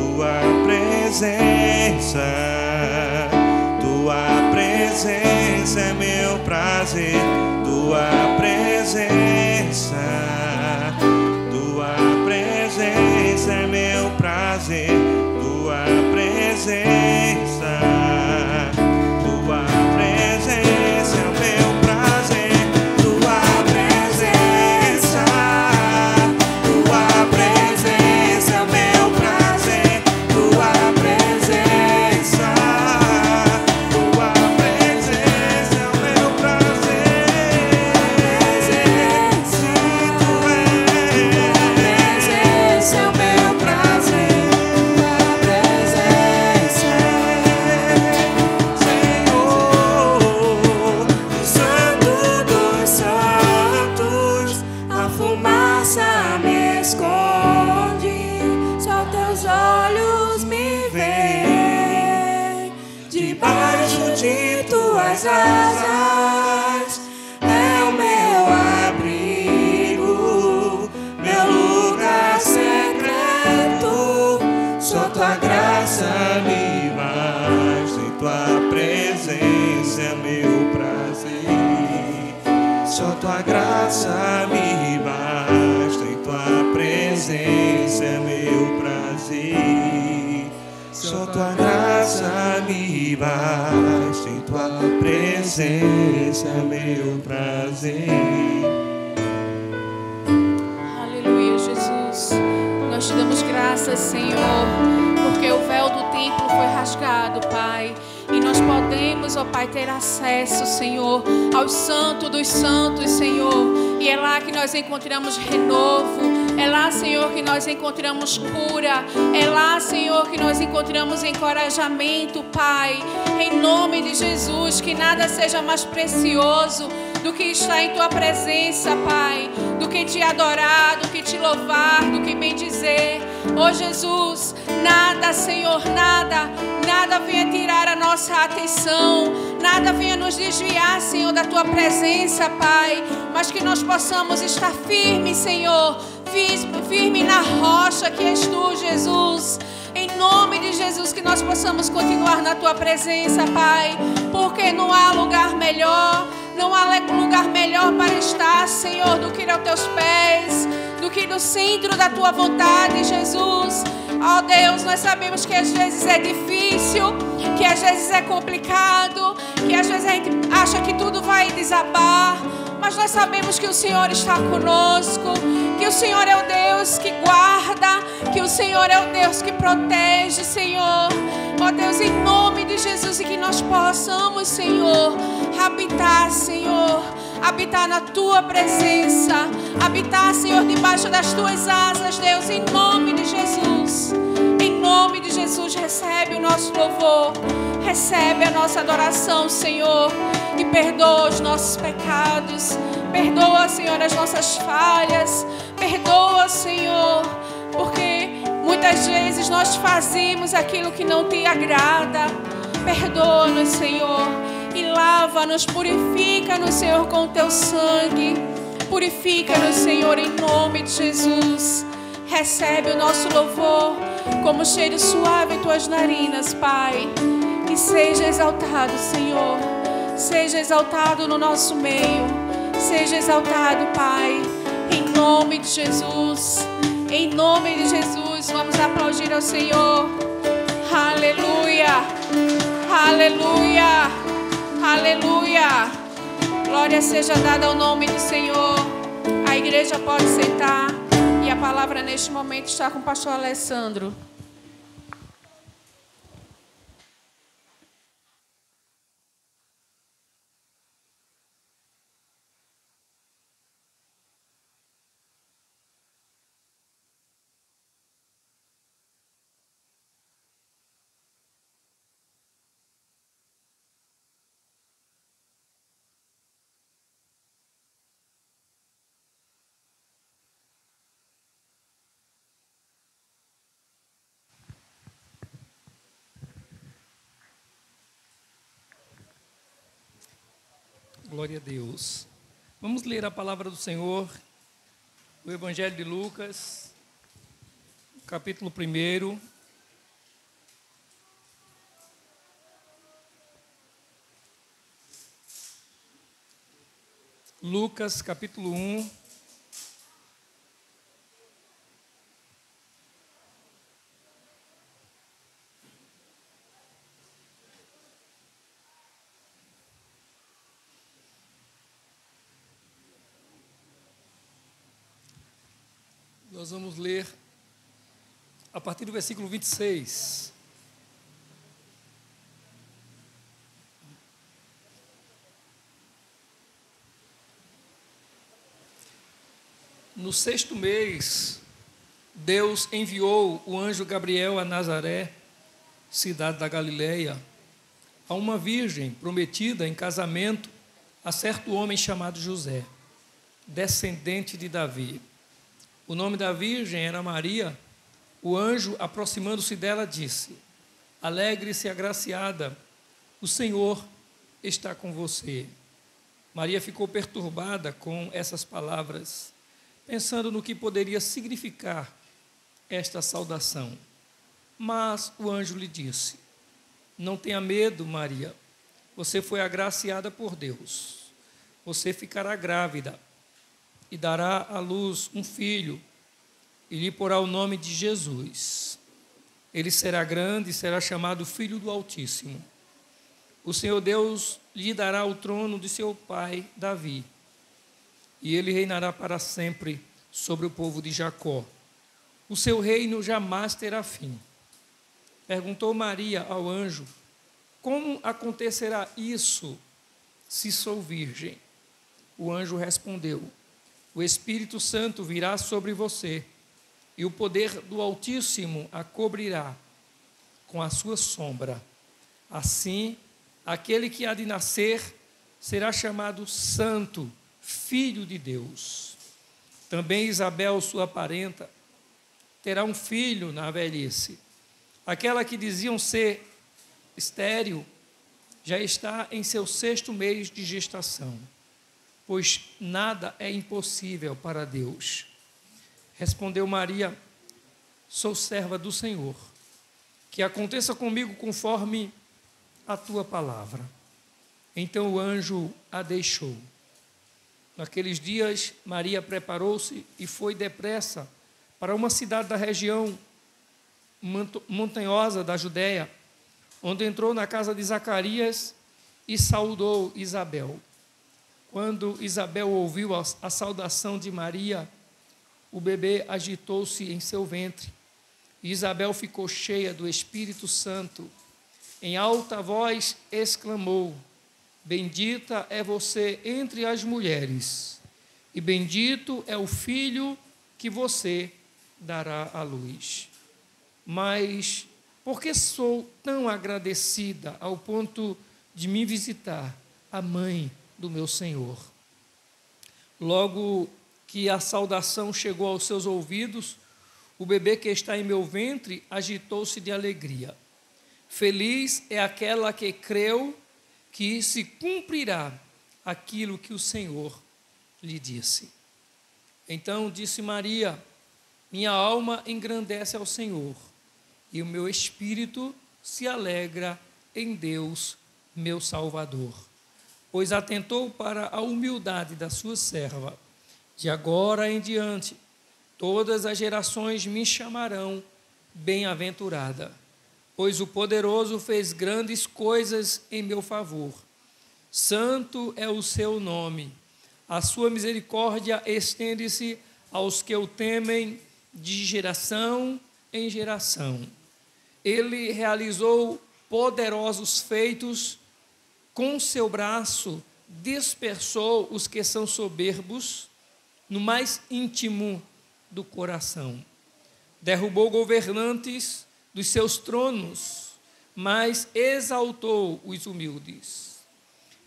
Tua presença é meu prazer. Tua presença é meu prazer. Tua presença é meu prazer. Tua presença é o meu prazer. Tua presença de tuas asas é o meu abrigo, meu lugar secreto. Só tua graça me basta, em tua presença é meu prazer. Só tua graça me basta, em tua presença é meu prazer. Só tua graça me basta, em tua presença é meu prazer. Aleluia, Jesus. Nós te damos graças, Senhor, porque o véu do templo foi rasgado, Pai. E nós podemos, ó Pai, ter acesso, Senhor, ao Santo dos Santos, Senhor. E é lá que nós encontramos renovo. É lá, Senhor, que nós encontramos cura. É lá, Senhor, que nós encontramos encorajamento, Pai. Em nome de Jesus, que nada seja mais precioso do que estar em Tua presença, Pai. Do que te adorar, do que te louvar, do que bendizer. Oh, Jesus, nada, Senhor, nada venha tirar a nossa atenção. Nada venha nos desviar, Senhor, da Tua presença, Pai. Mas que nós possamos estar firmes, Senhor. Firme na rocha que és Tu, Jesus. Em nome de Jesus, que nós possamos continuar na Tua presença, Pai. Porque não há lugar melhor. Não há lugar melhor para estar, Senhor, do que aos Teus pés, do que no centro da Tua vontade, Jesus. Ó Deus, nós sabemos que às vezes é difícil, que às vezes é complicado, que às vezes a gente acha que tudo vai desabar. Mas nós sabemos que o Senhor está conosco, que o Senhor é o Deus que guarda, que o Senhor é o Deus que protege, Senhor. Ó Deus, em nome de Jesus, e que nós possamos, Senhor, habitar, Senhor, habitar na Tua presença, habitar, Senhor, debaixo das Tuas asas, Deus, em nome de Jesus. Em nome de Jesus, recebe o nosso louvor, recebe a nossa adoração, Senhor, e perdoa os nossos pecados, perdoa, Senhor, as nossas falhas, perdoa, Senhor, porque muitas vezes nós fazemos aquilo que não Te agrada. Perdoa-nos, Senhor, e lava-nos, purifica-nos, Senhor, com o Teu sangue. Purifica-nos, Senhor, em nome de Jesus. Recebe o nosso louvor como cheiro suave em Tuas narinas, Pai. E seja exaltado, Senhor. Seja exaltado no nosso meio. Seja exaltado, Pai. Em nome de Jesus. Em nome de Jesus. Vamos aplaudir ao Senhor. Aleluia. Aleluia. Aleluia. Glória seja dada ao nome do Senhor. A igreja pode sentar. E a palavra neste momento está com o pastor Alessandro. Glória a Deus. Vamos ler a palavra do Senhor, o Evangelho de Lucas, capítulo 1. Lucas, capítulo 1. Nós vamos ler a partir do versículo 26. No 6º mês, Deus enviou o anjo Gabriel a Nazaré, cidade da Galileia, a uma virgem prometida em casamento a certo homem chamado José, descendente de Davi. O nome da virgem era Maria. O anjo, aproximando-se dela, disse: Alegre-se, agraciada, o Senhor está com você. Maria ficou perturbada com essas palavras, pensando no que poderia significar esta saudação. Mas o anjo lhe disse: não tenha medo, Maria, você foi agraciada por Deus. Você ficará grávida e dará à luz um filho, e lhe porá o nome de Jesus. Ele será grande e será chamado Filho do Altíssimo. O Senhor Deus lhe dará o trono de seu pai Davi, e ele reinará para sempre sobre o povo de Jacó. O seu reino jamais terá fim. Perguntou Maria ao anjo: como acontecerá isso, se sou virgem? O anjo respondeu: o Espírito Santo virá sobre você, e o poder do Altíssimo a cobrirá com a sua sombra. Assim, aquele que há de nascer será chamado Santo, Filho de Deus. Também Isabel, sua parenta, terá um filho na velhice. Aquela que diziam ser estéril já está em seu 6º mês de gestação, pois nada é impossível para Deus. Respondeu Maria: sou serva do Senhor, que aconteça comigo conforme a tua palavra. Então o anjo a deixou. Naqueles dias, Maria preparou-se e foi depressa para uma cidade da região montanhosa da Judéia, onde entrou na casa de Zacarias e saudou Isabel. Quando Isabel ouviu a saudação de Maria, o bebê agitou-se em seu ventre, e Isabel ficou cheia do Espírito Santo. Em alta voz exclamou: bendita é você entre as mulheres, e bendito é o filho que você dará à luz. Mas por que sou tão agradecida ao ponto de me visitar a mãe do meu Senhor? Logo que a saudação chegou aos seus ouvidos, o bebê que está em meu ventre agitou-se de alegria. Feliz é aquela que creu que se cumprirá aquilo que o Senhor lhe disse. Então disse Maria: minha alma engrandece ao Senhor, e o meu espírito se alegra em Deus, meu Salvador, pois atentou para a humildade da sua serva. De agora em diante, todas as gerações me chamarão bem-aventurada, pois o Poderoso fez grandes coisas em meu favor. Santo é o seu nome. A sua misericórdia estende-se aos que o temem de geração em geração. Ele realizou poderosos feitos, com seu braço dispersou os que são soberbos no mais íntimo do coração. Derrubou governantes dos seus tronos, mas exaltou os humildes.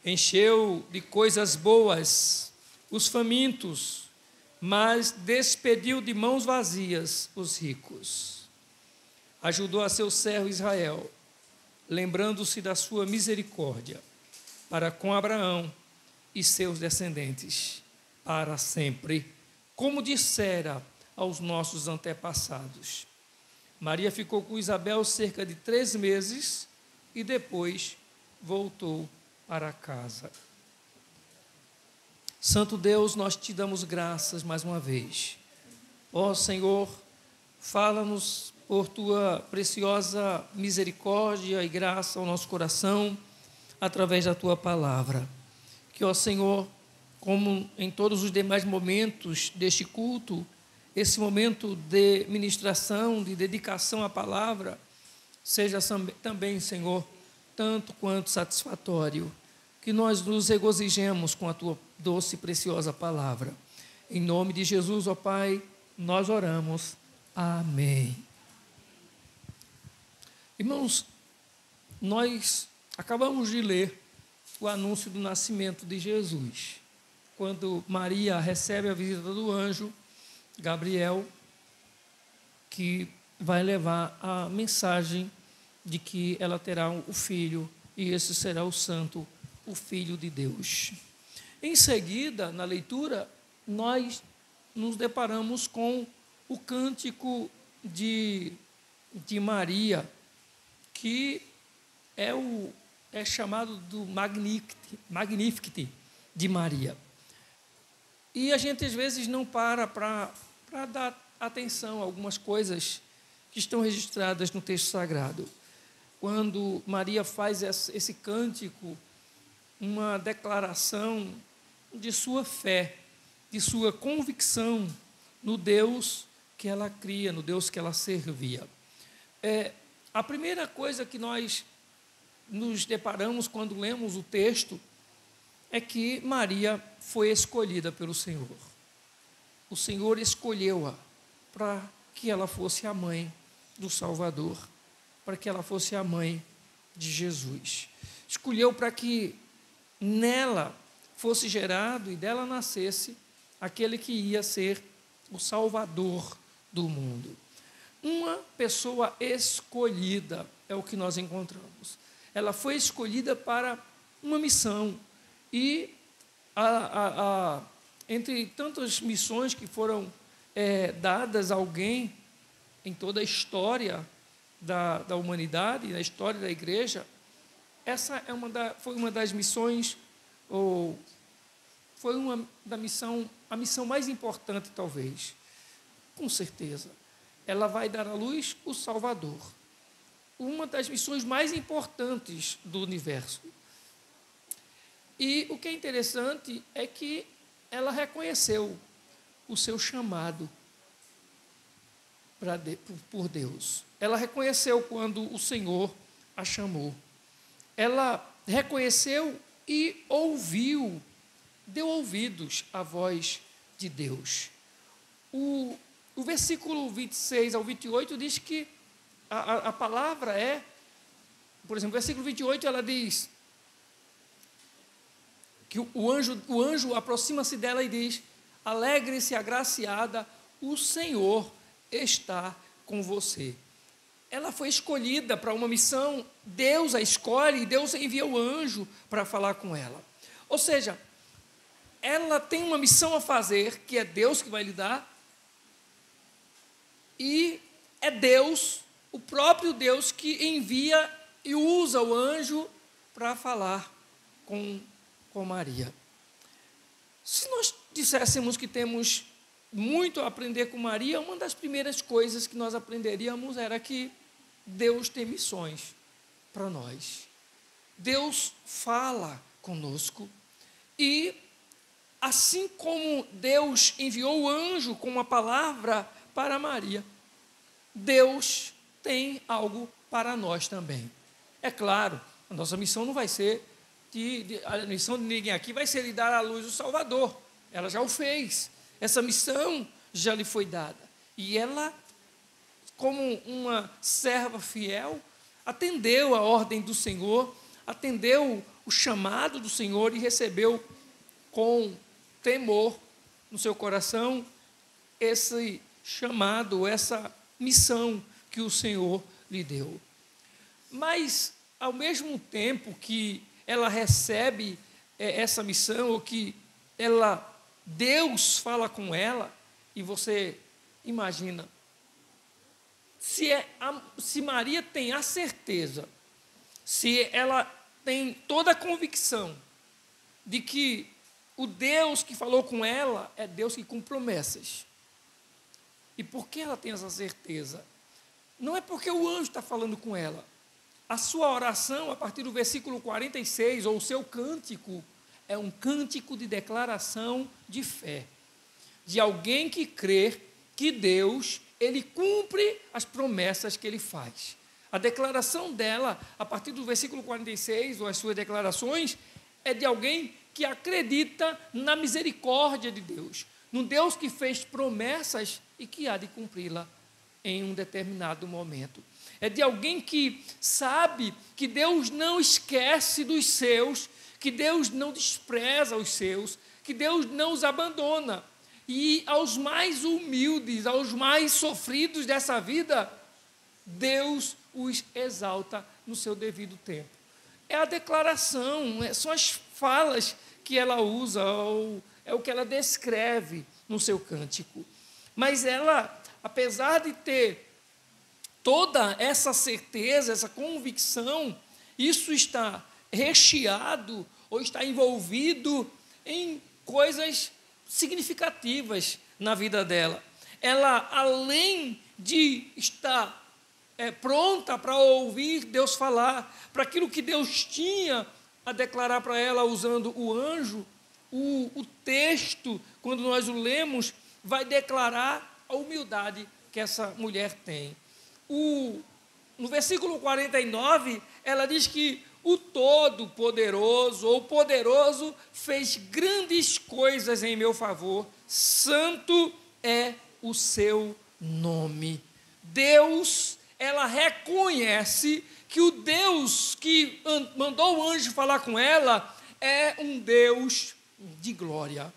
Encheu de coisas boas os famintos, mas despediu de mãos vazias os ricos. Ajudou a seu servo Israel, lembrando-se da sua misericórdia para com Abraão e seus descendentes para sempre, como dissera aos nossos antepassados. Maria ficou com Isabel cerca de 3 meses e depois voltou para casa. Santo Deus, nós te damos graças mais uma vez. Ó Senhor, fala-nos por tua preciosa misericórdia e graça ao nosso coração, através da tua palavra. Que, ó Senhor, como em todos os demais momentos deste culto, esse momento de ministração, de dedicação à palavra, seja também, Senhor, tanto quanto satisfatório. Que nós nos regozijemos com a tua doce e preciosa palavra. Em nome de Jesus, ó Pai, nós oramos. Amém. Irmãos, nós acabamos de ler o anúncio do nascimento de Jesus, quando Maria recebe a visita do anjo Gabriel, que vai levar a mensagem de que ela terá o filho, e esse será o santo, o Filho de Deus. Em seguida, na leitura, nós nos deparamos com o cântico de Maria, que é chamado do Magnificat de Maria. E a gente, às vezes, não para dar atenção a algumas coisas que estão registradas no texto sagrado. Quando Maria faz esse cântico, uma declaração de sua fé, de sua convicção no Deus que ela cria, no Deus que ela servia. A primeira coisa que nós nos deparamos quando lemos o texto é que Maria foi escolhida pelo Senhor. O Senhor escolheu-a para que ela fosse a mãe do Salvador, para que ela fosse a mãe de Jesus. Escolheu para que nela fosse gerado e dela nascesse aquele que ia ser o Salvador do mundo. Uma pessoa escolhida é o que nós encontramos. Ela foi escolhida para uma missão. E entre tantas missões que foram dadas a alguém em toda a história da humanidade, na história da igreja, essa foi uma das missões, ou foi a missão mais importante, talvez. Com certeza. Ela vai dar à luz o Salvador. Uma das missões mais importantes do universo. E o que é interessante é que ela reconheceu o seu chamado por Deus. Ela reconheceu quando o Senhor a chamou. Ela reconheceu e ouviu, deu ouvidos à voz de Deus. O versículo 26 ao 28 diz que a palavra por exemplo, no versículo 28 ela diz que o anjo aproxima-se dela e diz: alegre-se, agraciada, o Senhor está com você. Ela foi escolhida para uma missão, Deus a escolhe e Deus envia o anjo para falar com ela. Ou seja, ela tem uma missão a fazer, que é Deus que vai lhe dar, e é Deus, o próprio Deus, que envia e usa o anjo para falar com Maria. Se nós disséssemos que temos muito a aprender com Maria, uma das primeiras coisas que nós aprenderíamos era que Deus tem missões para nós. Deus fala conosco e, assim como Deus enviou o anjo com uma palavra para Maria, Deus tem algo para nós também. É claro, a nossa missão não vai ser, a missão de ninguém aqui vai ser de dar à luz o Salvador. Ela já o fez. Essa missão já lhe foi dada. E ela, como uma serva fiel, atendeu a ordem do Senhor, atendeu o chamado do Senhor e recebeu com temor no seu coração esse chamado, essa missão que o Senhor lhe deu. Mas, ao mesmo tempo que ela recebe essa missão, ou que Deus fala com ela, e você imagina, se Maria tem a certeza, se ela tem toda a convicção de que o Deus que falou com ela é Deus que cumpre promessas. E por que ela tem essa certeza? Não é porque o anjo está falando com ela. A sua oração, a partir do versículo 46, ou o seu cântico, é um cântico de declaração de fé, de alguém que crê que Deus, Ele cumpre as promessas que Ele faz. A declaração dela, a partir do versículo 46, ou as suas declarações, é de alguém que acredita na misericórdia de Deus, num Deus que fez promessas e que há de cumpri-la em um determinado momento. É de alguém que sabe que Deus não esquece dos seus, que Deus não despreza os seus, que Deus não os abandona. E aos mais humildes, aos mais sofridos dessa vida, Deus os exalta no seu devido tempo. é a declaração, são as falas que ela usa, é o que ela descreve no seu cântico. Mas ela, apesar de ter toda essa certeza, essa convicção, isso está recheado ou está envolvido em coisas significativas na vida dela. Ela, além de estar pronta para ouvir Deus falar, para aquilo que Deus tinha a declarar para ela usando o anjo, o texto, quando nós o lemos, vai declarar a humildade que essa mulher tem. No versículo 49, ela diz que o Todo-Poderoso, ou Poderoso, fez grandes coisas em meu favor, santo é o seu nome. Deus, ela reconhece que o Deus que mandou o anjo falar com ela é um Deus de glória.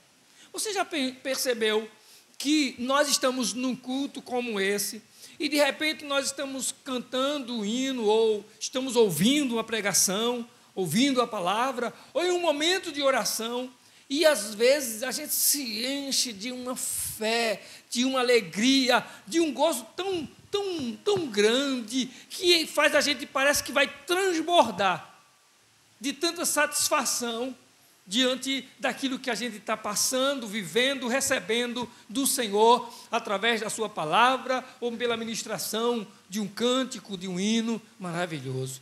Você já percebeu que nós estamos num culto como esse, e de repente nós estamos cantando o hino, ou estamos ouvindo uma pregação, ouvindo a palavra, ou em um momento de oração, e às vezes a gente se enche de uma fé, de uma alegria, de um gozo tão grande, que faz a gente, parece que vai transbordar de tanta satisfação diante daquilo que a gente está passando, vivendo, recebendo do Senhor, através da sua palavra, ou pela ministração de um cântico, de um hino maravilhoso.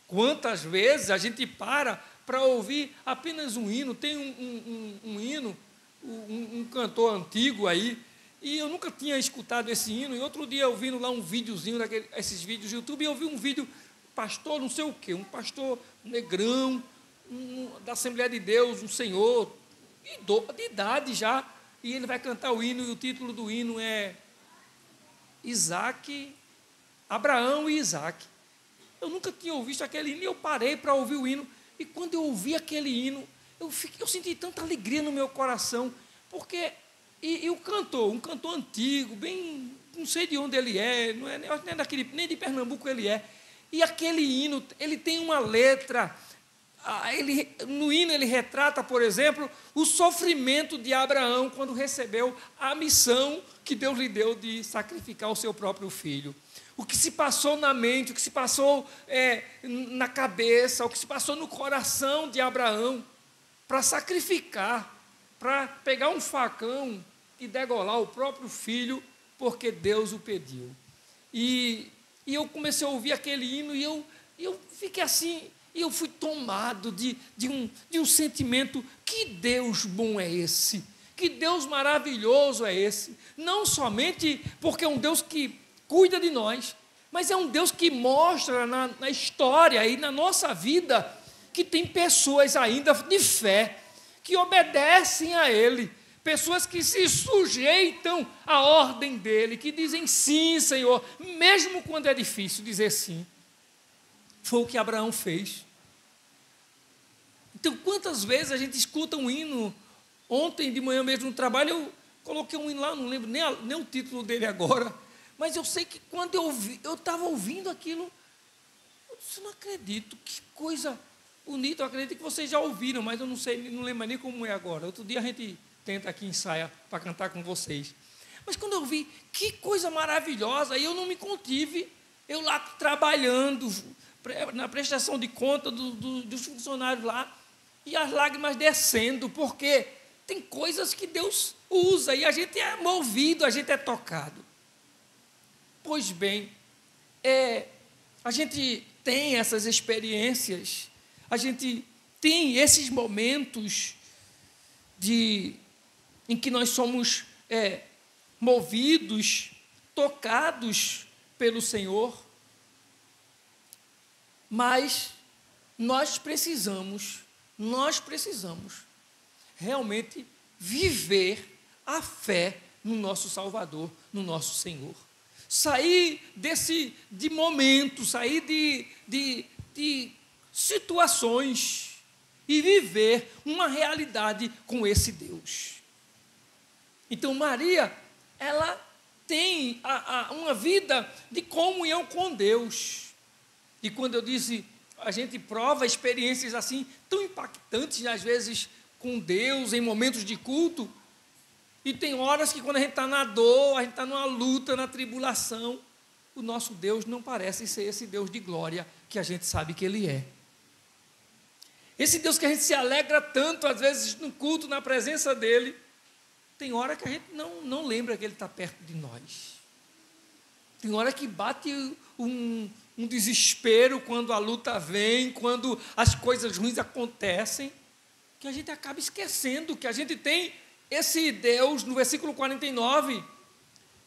Quantas vezes a gente para ouvir apenas um hino? Tem um hino, um cantor antigo aí, e eu nunca tinha escutado esse hino, e outro dia eu vi lá um videozinho, esses vídeos do YouTube, e eu vi um vídeo, pastor não sei o quê, um pastor negrão, da Assembleia de Deus, um senhor de idade já, e ele vai cantar o hino, e o título do hino é Abraão e Isaac. Eu nunca tinha ouvido aquele hino, e eu parei para ouvir o hino, e quando eu ouvi aquele hino, eu senti tanta alegria no meu coração, porque, e o cantor, um cantor antigo, bem, não sei de onde ele é, não é nem de Pernambuco ele é, e aquele hino, ele tem uma letra. No hino ele retrata, por exemplo, o sofrimento de Abraão quando recebeu a missão que Deus lhe deu de sacrificar o seu próprio filho. O que se passou na mente, o que se passou na cabeça, o que se passou no coração de Abraão para sacrificar, para pegar um facão e degolar o próprio filho, porque Deus o pediu. E eu comecei a ouvir aquele hino, e eu fiquei assim. E eu fui tomado de um sentimento, que Deus bom é esse? Que Deus maravilhoso é esse? Não somente porque é um Deus que cuida de nós, mas é um Deus que mostra na história e na nossa vida que tem pessoas ainda de fé, que obedecem a Ele, pessoas que se sujeitam à ordem dEle, que dizem sim, Senhor, mesmo quando é difícil dizer sim. Foi o que Abraão fez. Então, quantas vezes a gente escuta um hino? Ontem de manhã mesmo no trabalho, eu coloquei um hino lá, não lembro nem o título dele agora, mas eu sei que quando eu estava ouvindo aquilo, eu disse, não acredito, que coisa bonita. Eu acredito que vocês já ouviram, mas eu não sei, não lembro nem como é agora. Outro dia a gente tenta aqui, ensaia para cantar com vocês. Mas quando eu vi, que coisa maravilhosa, aí eu não me contive, eu lá trabalhando, na prestação de conta dos funcionários lá, e as lágrimas descendo, porque tem coisas que Deus usa, e a gente é movido, a gente é tocado. Pois bem, a gente tem essas experiências, a gente tem esses momentos em que nós somos movidos, tocados pelo Senhor, mas nós precisamos realmente viver a fé no nosso Salvador, no nosso Senhor. Sair de momentos, sair de situações e viver uma realidade com esse Deus. Então, Maria, ela tem uma vida de comunhão com Deus. E quando eu disse a gente prova experiências assim, tão impactantes, às vezes, com Deus, em momentos de culto. E tem horas que quando a gente está na dor, a gente está numa luta, na tribulação, o nosso Deus não parece ser esse Deus de glória que a gente sabe que Ele é. Esse Deus que a gente se alegra tanto, às vezes, no culto, na presença dEle, tem hora que a gente não lembra que Ele está perto de nós. Tem hora que bate um desespero quando a luta vem, quando as coisas ruins acontecem, que a gente acaba esquecendo que a gente tem esse Deus, no versículo 49,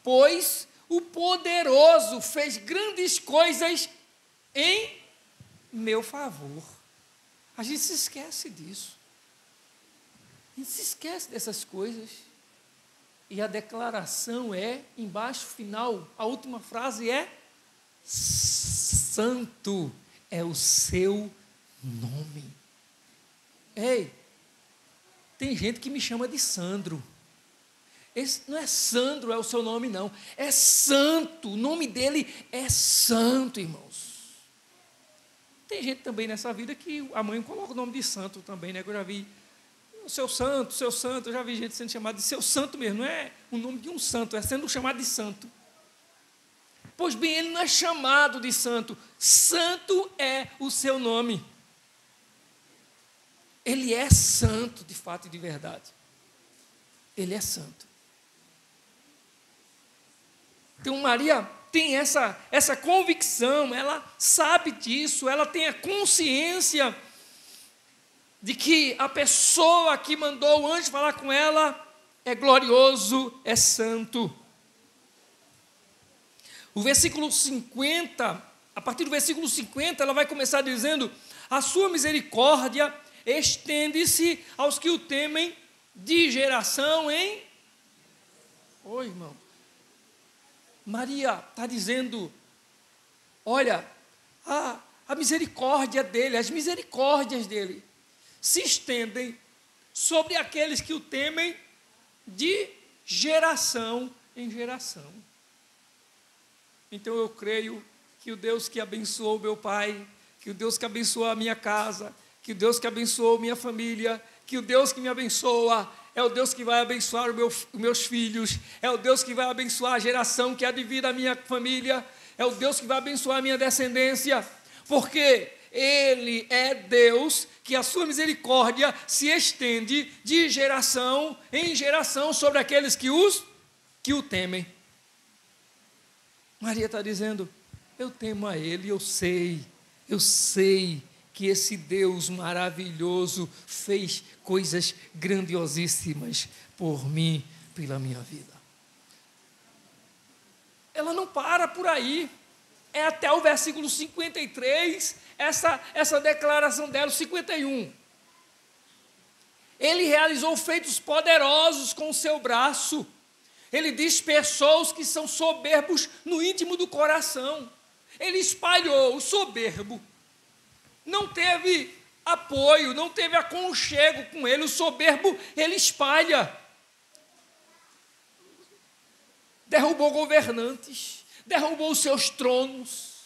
pois o poderoso fez grandes coisas em meu favor. A gente se esquece disso. A gente se esquece dessas coisas. E a declaração é, embaixo, final, a última frase é: santo é o seu nome. Ei, tem gente que me chama de Sandro. Esse não é Sandro, é o seu nome, não. É santo, o nome dele é santo, irmãos. Tem gente também nessa vida que a mãe coloca o nome de santo também, né? Que eu já vi, seu santo, eu já vi gente sendo chamada de seu santo mesmo. Não é o nome de um santo, é sendo chamado de santo. Pois bem, ele não é chamado de santo. Santo é o seu nome. Ele é santo, de fato e de verdade. Ele é santo. Então, Maria tem essa convicção, ela sabe disso, ela tem a consciência de que a pessoa que mandou o anjo falar com ela é glorioso, é santo. O versículo 50, a partir do versículo 50, ela vai começar dizendo: a sua misericórdia estende-se aos que o temem de geração em... Oi, irmão. Maria está dizendo, olha, a misericórdia dele, as misericórdias dele se estendem sobre aqueles que o temem de geração em geração. Então eu creio que o Deus que abençoou meu pai, que o Deus que abençoou a minha casa, que o Deus que abençoou minha família, que o Deus que me abençoa é o Deus que vai abençoar os meus filhos, é o Deus que vai abençoar a geração que há de vir da minha família, é o Deus que vai abençoar a minha descendência, porque Ele é Deus que a sua misericórdia se estende de geração em geração sobre aqueles que o temem. Maria está dizendo, eu temo a Ele, eu sei que esse Deus maravilhoso fez coisas grandiosíssimas por mim, pela minha vida. Ela não para por aí, é até o versículo 53, essa declaração dela, 51. Ele realizou feitos poderosos com o seu braço, ele dispersou os que são soberbos no íntimo do coração, ele espalhou o soberbo. Não teve apoio, não teve aconchego com ele. O soberbo, ele espalha. Derrubou governantes, derrubou os seus tronos,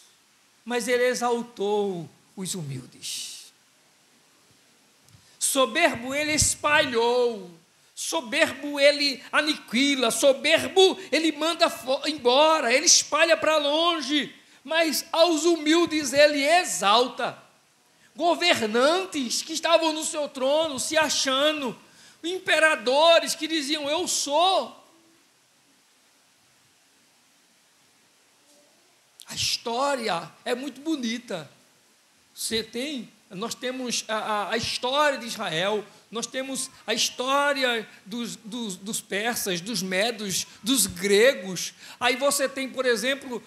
mas ele exaltou os humildes. Soberbo, ele espalhou. Soberbo, ele aniquila. Soberbo, ele manda embora, ele espalha para longe. Mas aos humildes ele exalta. Governantes que estavam no seu trono se achando, imperadores que diziam, eu sou. A história é muito bonita. Nós temos a história de Israel, nós temos a história dos persas, dos medos, dos gregos. Aí você tem, por exemplo,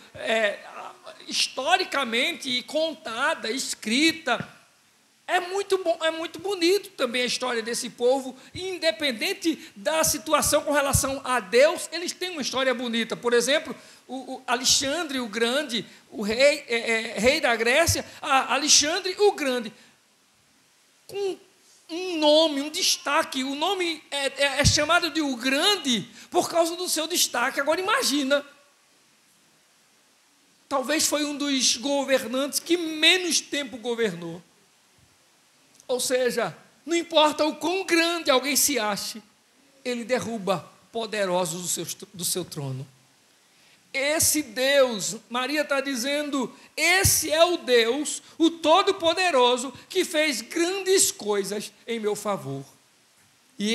historicamente contada, escrita. É muito bom, é muito bonito também a história desse povo, independente da situação com relação a Deus, eles têm uma história bonita. Por exemplo, o Alexandre o Grande, o rei da Grécia, Alexandre o Grande, com um nome, um destaque. O nome é chamado de o Grande por causa do seu destaque. Agora imagina talvez foi um dos governantes que menos tempo governou. Ou seja, não importa o quão grande alguém se ache, ele derruba poderosos do seu trono. Esse Deus, Maria está dizendo, esse é o Deus, o Todo-Poderoso, que fez grandes coisas em meu favor. E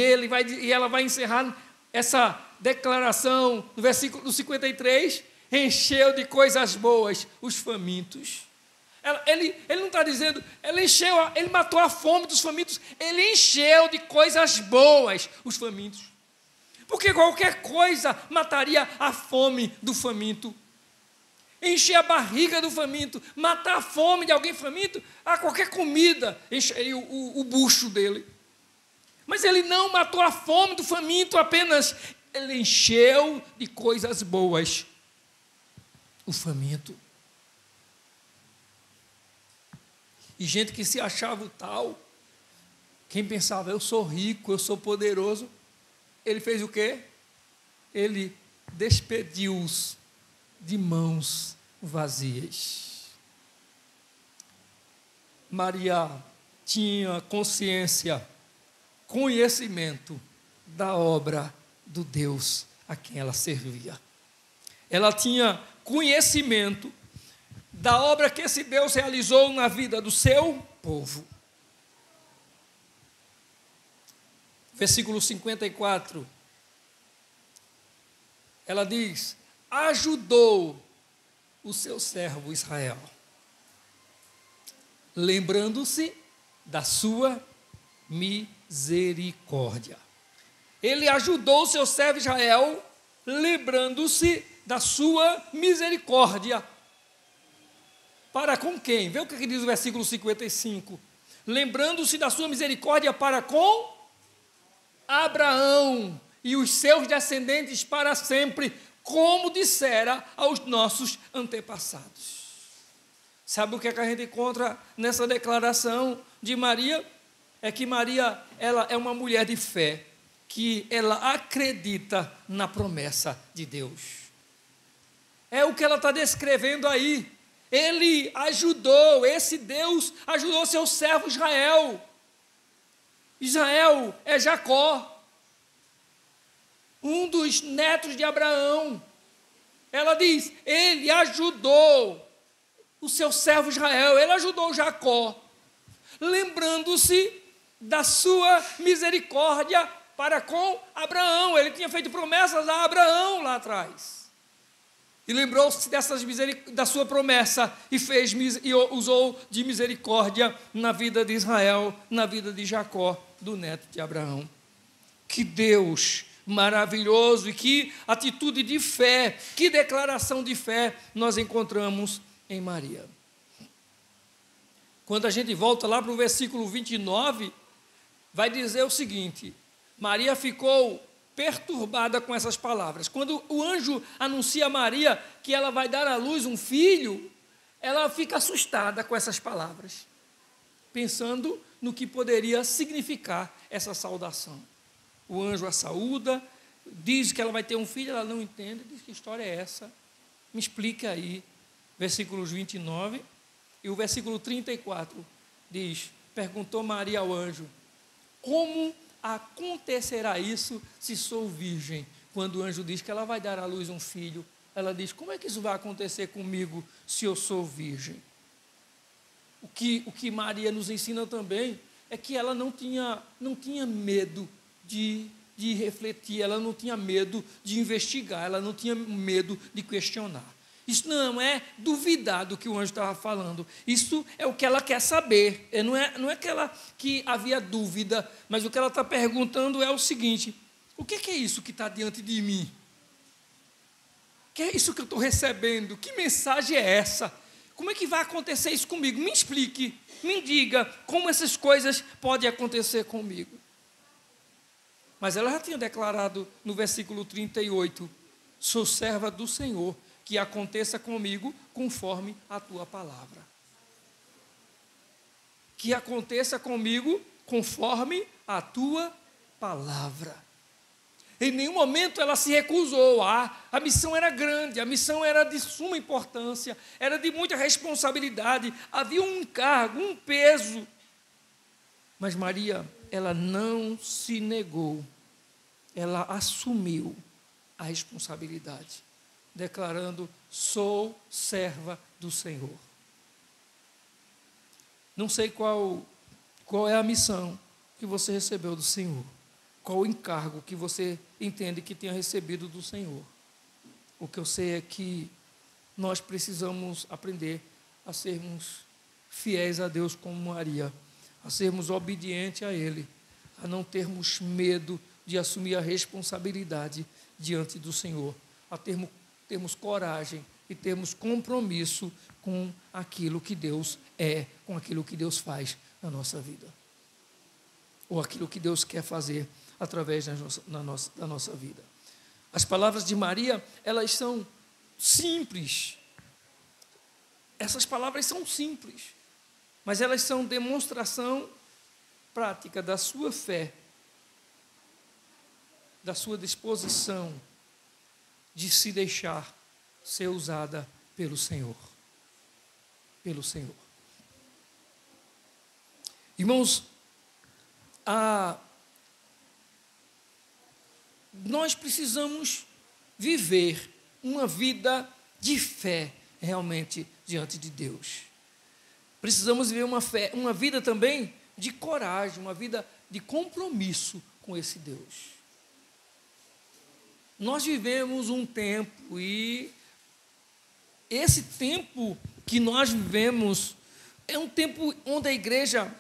ela vai encerrar essa declaração no versículo 53, encheu de coisas boas os famintos. Ele não está dizendo, ele matou a fome dos famintos, ele encheu de coisas boas os famintos. Porque qualquer coisa mataria a fome do faminto. Encher a barriga do faminto, matar a fome de alguém faminto, qualquer comida encheria o bucho dele. Mas ele não matou a fome do faminto apenas, ele encheu de coisas boas o faminto. E gente que se achava o tal, quem pensava, eu sou rico, eu sou poderoso, ele fez o quê? Ele despediu-os de mãos vazias. Maria tinha consciência, conhecimento da obra do Deus a quem ela servia. Ela tinha conhecimento da obra que esse Deus realizou na vida do seu povo. Versículo 54, ela diz, ajudou o seu servo Israel, lembrando-se da sua misericórdia. Ele ajudou o seu servo Israel, lembrando-se da sua misericórdia. Para com quem? Vê o que diz o versículo 55. Lembrando-se da sua misericórdia para com Abraão e os seus descendentes para sempre, como dissera aos nossos antepassados. Sabe o que a gente encontra nessa declaração de Maria? É que Maria, ela é uma mulher de fé, que ela acredita na promessa de Deus. É o que ela está descrevendo aí. Ele ajudou, esse Deus ajudou seu servo Israel. Israel é Jacó, um dos netos de Abraão. Ela diz, ele ajudou o seu servo Israel, ele ajudou Jacó, lembrando-se da sua misericórdia para com Abraão. Ele tinha feito promessas a Abraão lá atrás. E lembrou-se da sua promessa e usou de misericórdia na vida de Israel, na vida de Jacó, do neto de Abraão. Que Deus maravilhoso e que atitude de fé, que declaração de fé nós encontramos em Maria. Quando a gente volta lá para o versículo 29, vai dizer o seguinte, Maria ficou perturbada com essas palavras. Quando o anjo anuncia a Maria que ela vai dar à luz um filho, ela fica assustada com essas palavras, pensando no que poderia significar essa saudação. O anjo a saúda, diz que ela vai ter um filho, ela não entende, diz que história é essa? Me explica aí. Versículos 29 e o versículo 34 diz, perguntou Maria ao anjo, como acontecerá isso se sou virgem? Quando o anjo diz que ela vai dar à luz um filho, ela diz, como é que isso vai acontecer comigo se eu sou virgem? O que Maria nos ensina também é que ela não tinha medo de refletir, ela não tinha medo de investigar, ela não tinha medo de questionar. Isso não é duvidar do que o anjo estava falando, isso é o que ela quer saber, não é que havia dúvida, mas o que ela está perguntando é o seguinte, o que é isso que está diante de mim? O que é isso que eu estou recebendo? Que mensagem é essa? Como é que vai acontecer isso comigo? Me explique, me diga como essas coisas podem acontecer comigo. Mas ela já tinha declarado no versículo 38, sou serva do Senhor, que aconteça comigo conforme a tua palavra. Que aconteça comigo conforme a tua palavra. Em nenhum momento ela se recusou. A missão era grande, a missão era de suma importância, era de muita responsabilidade, havia um encargo, um peso. Mas Maria, ela não se negou, ela assumiu a responsabilidade, declarando: sou serva do Senhor. Não sei qual é a missão que você recebeu do Senhor, qual o encargo que você entende que tenha recebido do Senhor. O que eu sei é que nós precisamos aprender a sermos fiéis a Deus como Maria, a sermos obedientes a Ele, a não termos medo de assumir a responsabilidade diante do Senhor, a termos coragem e termos compromisso com aquilo que Deus é, com aquilo que Deus faz na nossa vida, ou aquilo que Deus quer fazer através da nossa vida. As palavras de Maria, elas são simples. Essas palavras são simples, mas elas são demonstração prática da sua fé, da sua disposição de se deixar ser usada pelo Senhor. Pelo Senhor. Irmãos, nós precisamos viver uma vida de fé realmente diante de Deus. Precisamos viver uma vida também de coragem, uma vida de compromisso com esse Deus. Nós vivemos um tempo, e esse tempo que nós vivemos é um tempo onde a igreja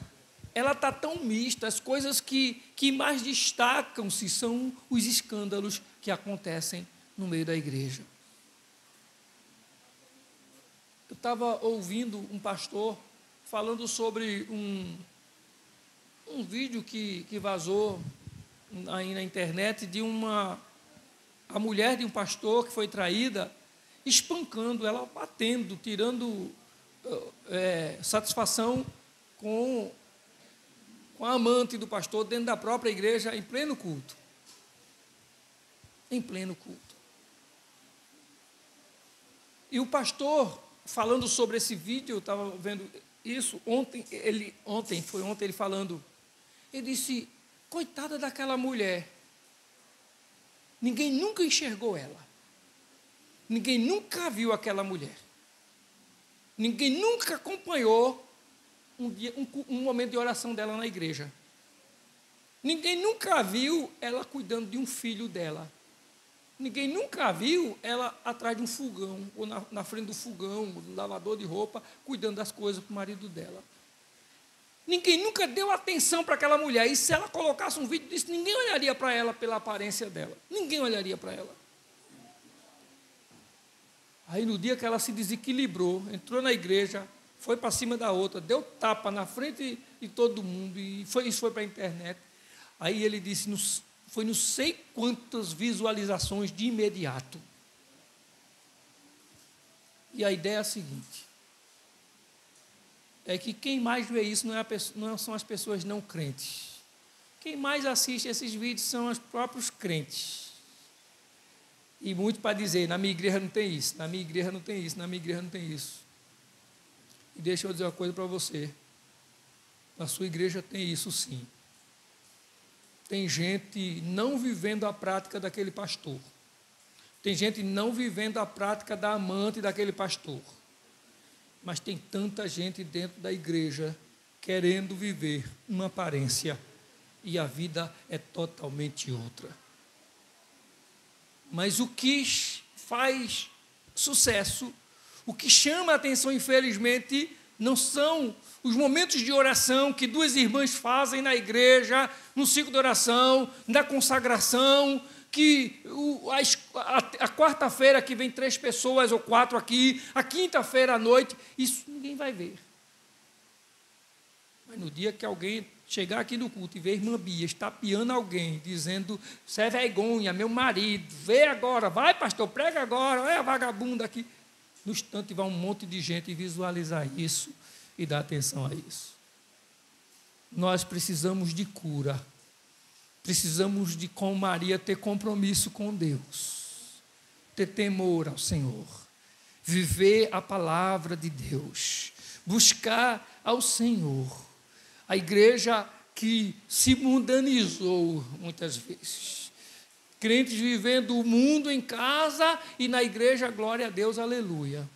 ela está tão mista. As coisas que mais destacam-se são os escândalos que acontecem no meio da igreja. Eu estava ouvindo um pastor falando sobre um vídeo que vazou aí na internet de a mulher de um pastor que foi traída, espancando ela, batendo, tirando satisfação com a amante do pastor dentro da própria igreja, em pleno culto. Em pleno culto. E o pastor, falando sobre esse vídeo, eu estava vendo isso, ontem ele falando, ele disse: coitada daquela mulher, ninguém nunca enxergou ela, ninguém nunca viu aquela mulher, ninguém nunca acompanhou um momento de oração dela na igreja, ninguém nunca viu ela cuidando de um filho dela, ninguém nunca viu ela atrás de um fogão, ou na frente do fogão, do lavador de roupa, cuidando das coisas para o marido dela. Ninguém nunca deu atenção para aquela mulher. E se ela colocasse um vídeo disso, ninguém olharia para ela pela aparência dela. Ninguém olharia para ela. Aí, no dia que ela se desequilibrou, entrou na igreja, foi para cima da outra, deu tapa na frente de todo mundo, e isso foi para a internet. Aí ele disse, foi não sei quantas visualizações de imediato. E a ideia é a seguinte: é que quem mais vê isso não são as pessoas não crentes. Quem mais assiste esses vídeos são os próprios crentes. E muito para dizer, na minha igreja não tem isso, na minha igreja não tem isso, na minha igreja não tem isso. E deixa eu dizer uma coisa para você. Na sua igreja tem isso sim. Tem gente não vivendo a prática daquele pastor. Tem gente não vivendo a prática da amante daquele pastor. Mas tem tanta gente dentro da igreja querendo viver uma aparência e a vida é totalmente outra. Mas o que faz sucesso, o que chama a atenção, infelizmente, não são os momentos de oração que duas irmãs fazem na igreja, no ciclo de oração, na consagração, que a quarta-feira que vem 3 pessoas ou 4 aqui, a quinta-feira à noite, isso ninguém vai ver. Mas no dia que alguém chegar aqui no culto e ver a irmã Bia estapeando alguém, dizendo, "Você é vergonha, meu marido, vê agora, vai pastor, prega agora, olha a vagabunda aqui." No instante vai um monte de gente visualizar isso e dar atenção a isso. Nós precisamos de cura. precisamos de, com Maria, ter compromisso com Deus, ter temor ao Senhor, viver a palavra de Deus, buscar ao Senhor. A igreja que se mundanizou muitas vezes, crentes vivendo o mundo em casa e na igreja, glória a Deus, aleluia.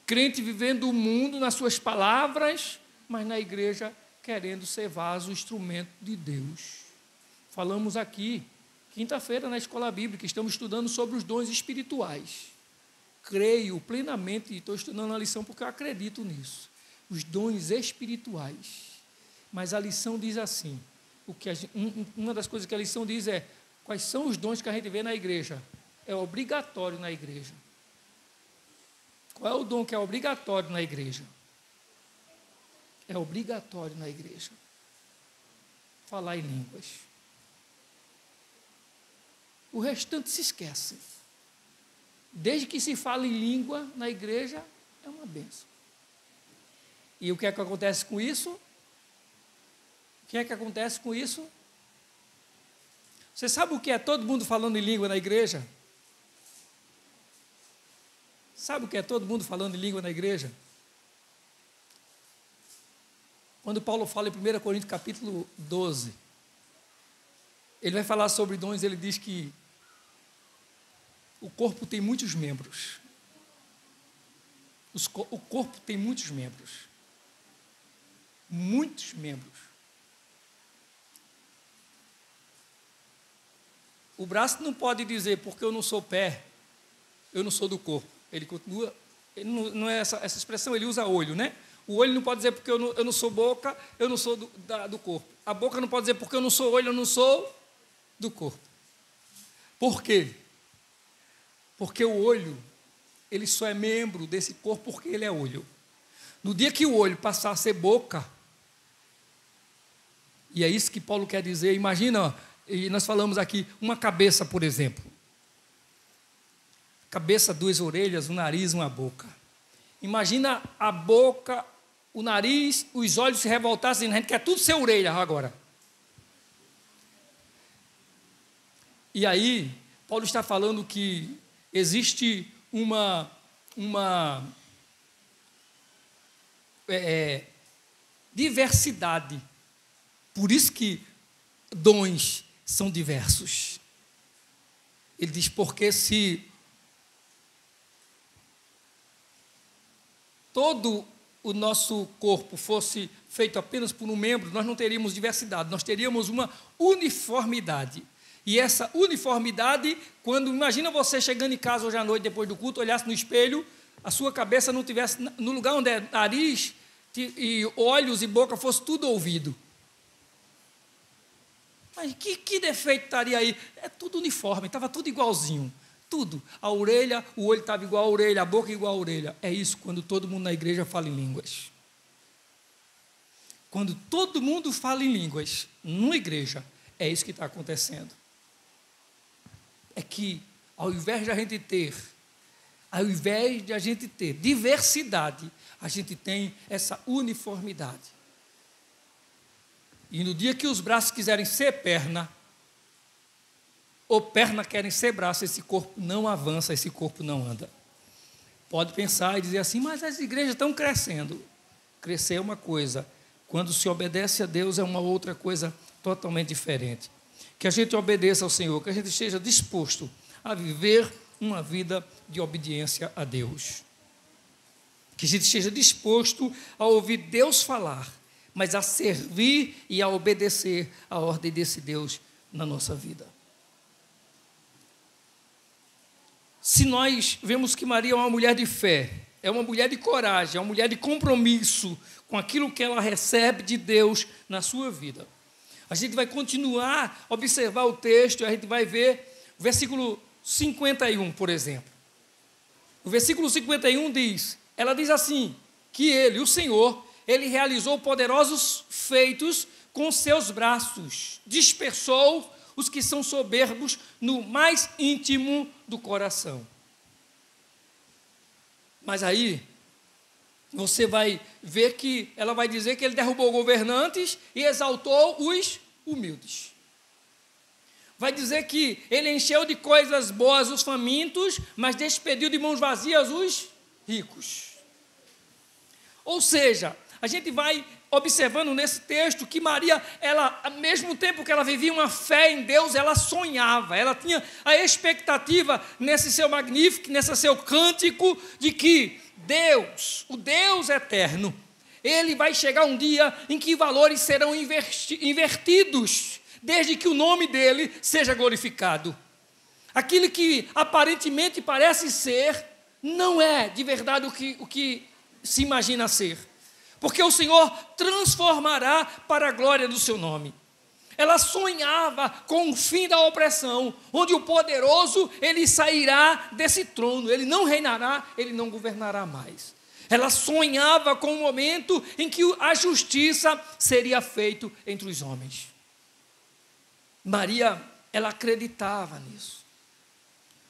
Crente vivendo o mundo nas suas palavras, mas na igreja querendo ser vaso, instrumento de Deus. Falamos aqui, quinta-feira, na Escola Bíblica, estamos estudando sobre os dons espirituais. Creio plenamente, e estou estudando a lição porque eu acredito nisso. Os dons espirituais. Mas a lição diz assim, uma das coisas que a lição diz é, quais são os dons que a gente vê na igreja? É obrigatório na igreja. Qual é o dom que é obrigatório na igreja? É obrigatório na igreja. Falar em línguas. O restante se esquece. Desde que se fala em língua na igreja, é uma bênção. E o que é que acontece com isso? O que é que acontece com isso? Você sabe o que é todo mundo falando em língua na igreja? Sabe o que é todo mundo falando em língua na igreja? Quando Paulo fala em 1 Coríntios capítulo 12, ele vai falar sobre dons, ele diz que o corpo tem muitos membros. O corpo tem muitos membros. Muitos membros. O braço não pode dizer, porque eu não sou pé, eu não sou do corpo. Ele continua, ele não é essa expressão, ele usa olho, né? O olho não pode dizer, porque eu não sou boca, eu não sou do corpo. A boca não pode dizer, porque eu não sou olho, eu não sou do corpo. Por quê? Porque o olho, ele só é membro desse corpo porque ele é olho. No dia que o olho passar a ser boca, e é isso que Paulo quer dizer, imagina, e nós falamos aqui, uma cabeça, por exemplo. Cabeça, 2 orelhas, um nariz, uma boca. Imagina a boca, o nariz, os olhos se revoltassem, a gente quer tudo ser orelha agora. E aí, Paulo está falando que existe uma diversidade. Por isso que dons são diversos. Ele diz, porque se todo o nosso corpo fosse feito apenas por um membro, nós não teríamos diversidade, nós teríamos uma uniformidade. E essa uniformidade, quando, imagina você chegando em casa hoje à noite, depois do culto, olhasse no espelho, a sua cabeça não tivesse, no lugar onde é nariz, e olhos e boca, fosse tudo ouvido. Mas que defeito estaria aí? É tudo uniforme, estava tudo igualzinho. Tudo. A orelha, o olho estava igual à orelha, a boca igual à orelha. É isso quando todo mundo na igreja fala em línguas. Quando todo mundo fala em línguas, numa igreja, é isso que está acontecendo. É que, ao invés de a gente ter diversidade, a gente tem essa uniformidade. E no dia que os braços quiserem ser perna, ou perna querem ser braço, esse corpo não avança, esse corpo não anda. Pode pensar e dizer assim, mas as igrejas estão crescendo. Crescer é uma coisa, quando se obedece a Deus é uma outra coisa totalmente diferente. Que a gente obedeça ao Senhor, que a gente esteja disposto a viver uma vida de obediência a Deus. Que a gente esteja disposto a ouvir Deus falar, mas a servir e a obedecer a ordem desse Deus na nossa vida. Se nós vemos que Maria é uma mulher de fé, é uma mulher de coragem, é uma mulher de compromisso com aquilo que ela recebe de Deus na sua vida. A gente vai continuar a observar o texto, a gente vai ver o versículo 51, por exemplo. O versículo 51 diz, ela diz assim, que ele, o Senhor, ele realizou poderosos feitos com seus braços, dispersou os que são soberbos no mais íntimo do coração. Mas aí, você vai ver que ela vai dizer que ele derrubou governantes e exaltou os humildes. vai dizer que ele encheu de coisas boas os famintos, mas despediu de mãos vazias os ricos. Ou seja, a gente vai observando nesse texto que Maria, ela, ao mesmo tempo que ela vivia uma fé em Deus, ela sonhava, ela tinha a expectativa nesse seu magnífico, nesse seu cântico, de que Deus, o Deus eterno, ele vai chegar um dia em que valores serão invertidos, desde que o nome dele seja glorificado. Aquilo que aparentemente parece ser, não é de verdade o que se imagina ser. Porque o Senhor transformará para a glória do seu nome. Ela sonhava com o fim da opressão, onde o poderoso, ele sairá desse trono, ele não reinará, ele não governará mais. Ela sonhava com o momento em que a justiça seria feita entre os homens. Maria, ela acreditava nisso.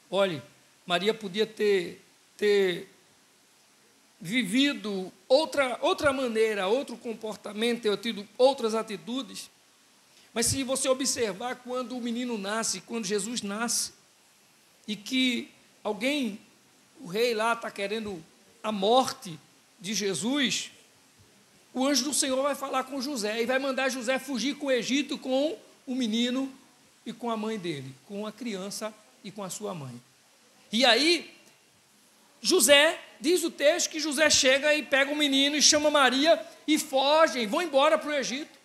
Olhe, Maria podia ter vivido outra maneira, outro comportamento, ter tido outras atitudes. Mas se você observar quando o menino nasce, quando Jesus nasce, e que alguém, o rei lá está querendo a morte de Jesus, o anjo do Senhor vai falar com José e vai mandar José fugir com o Egito com o menino e com a mãe dele, com a criança e com a sua mãe. E aí, José, diz o texto que José chega e pega o menino e chama Maria e fogem, vão embora para o Egito.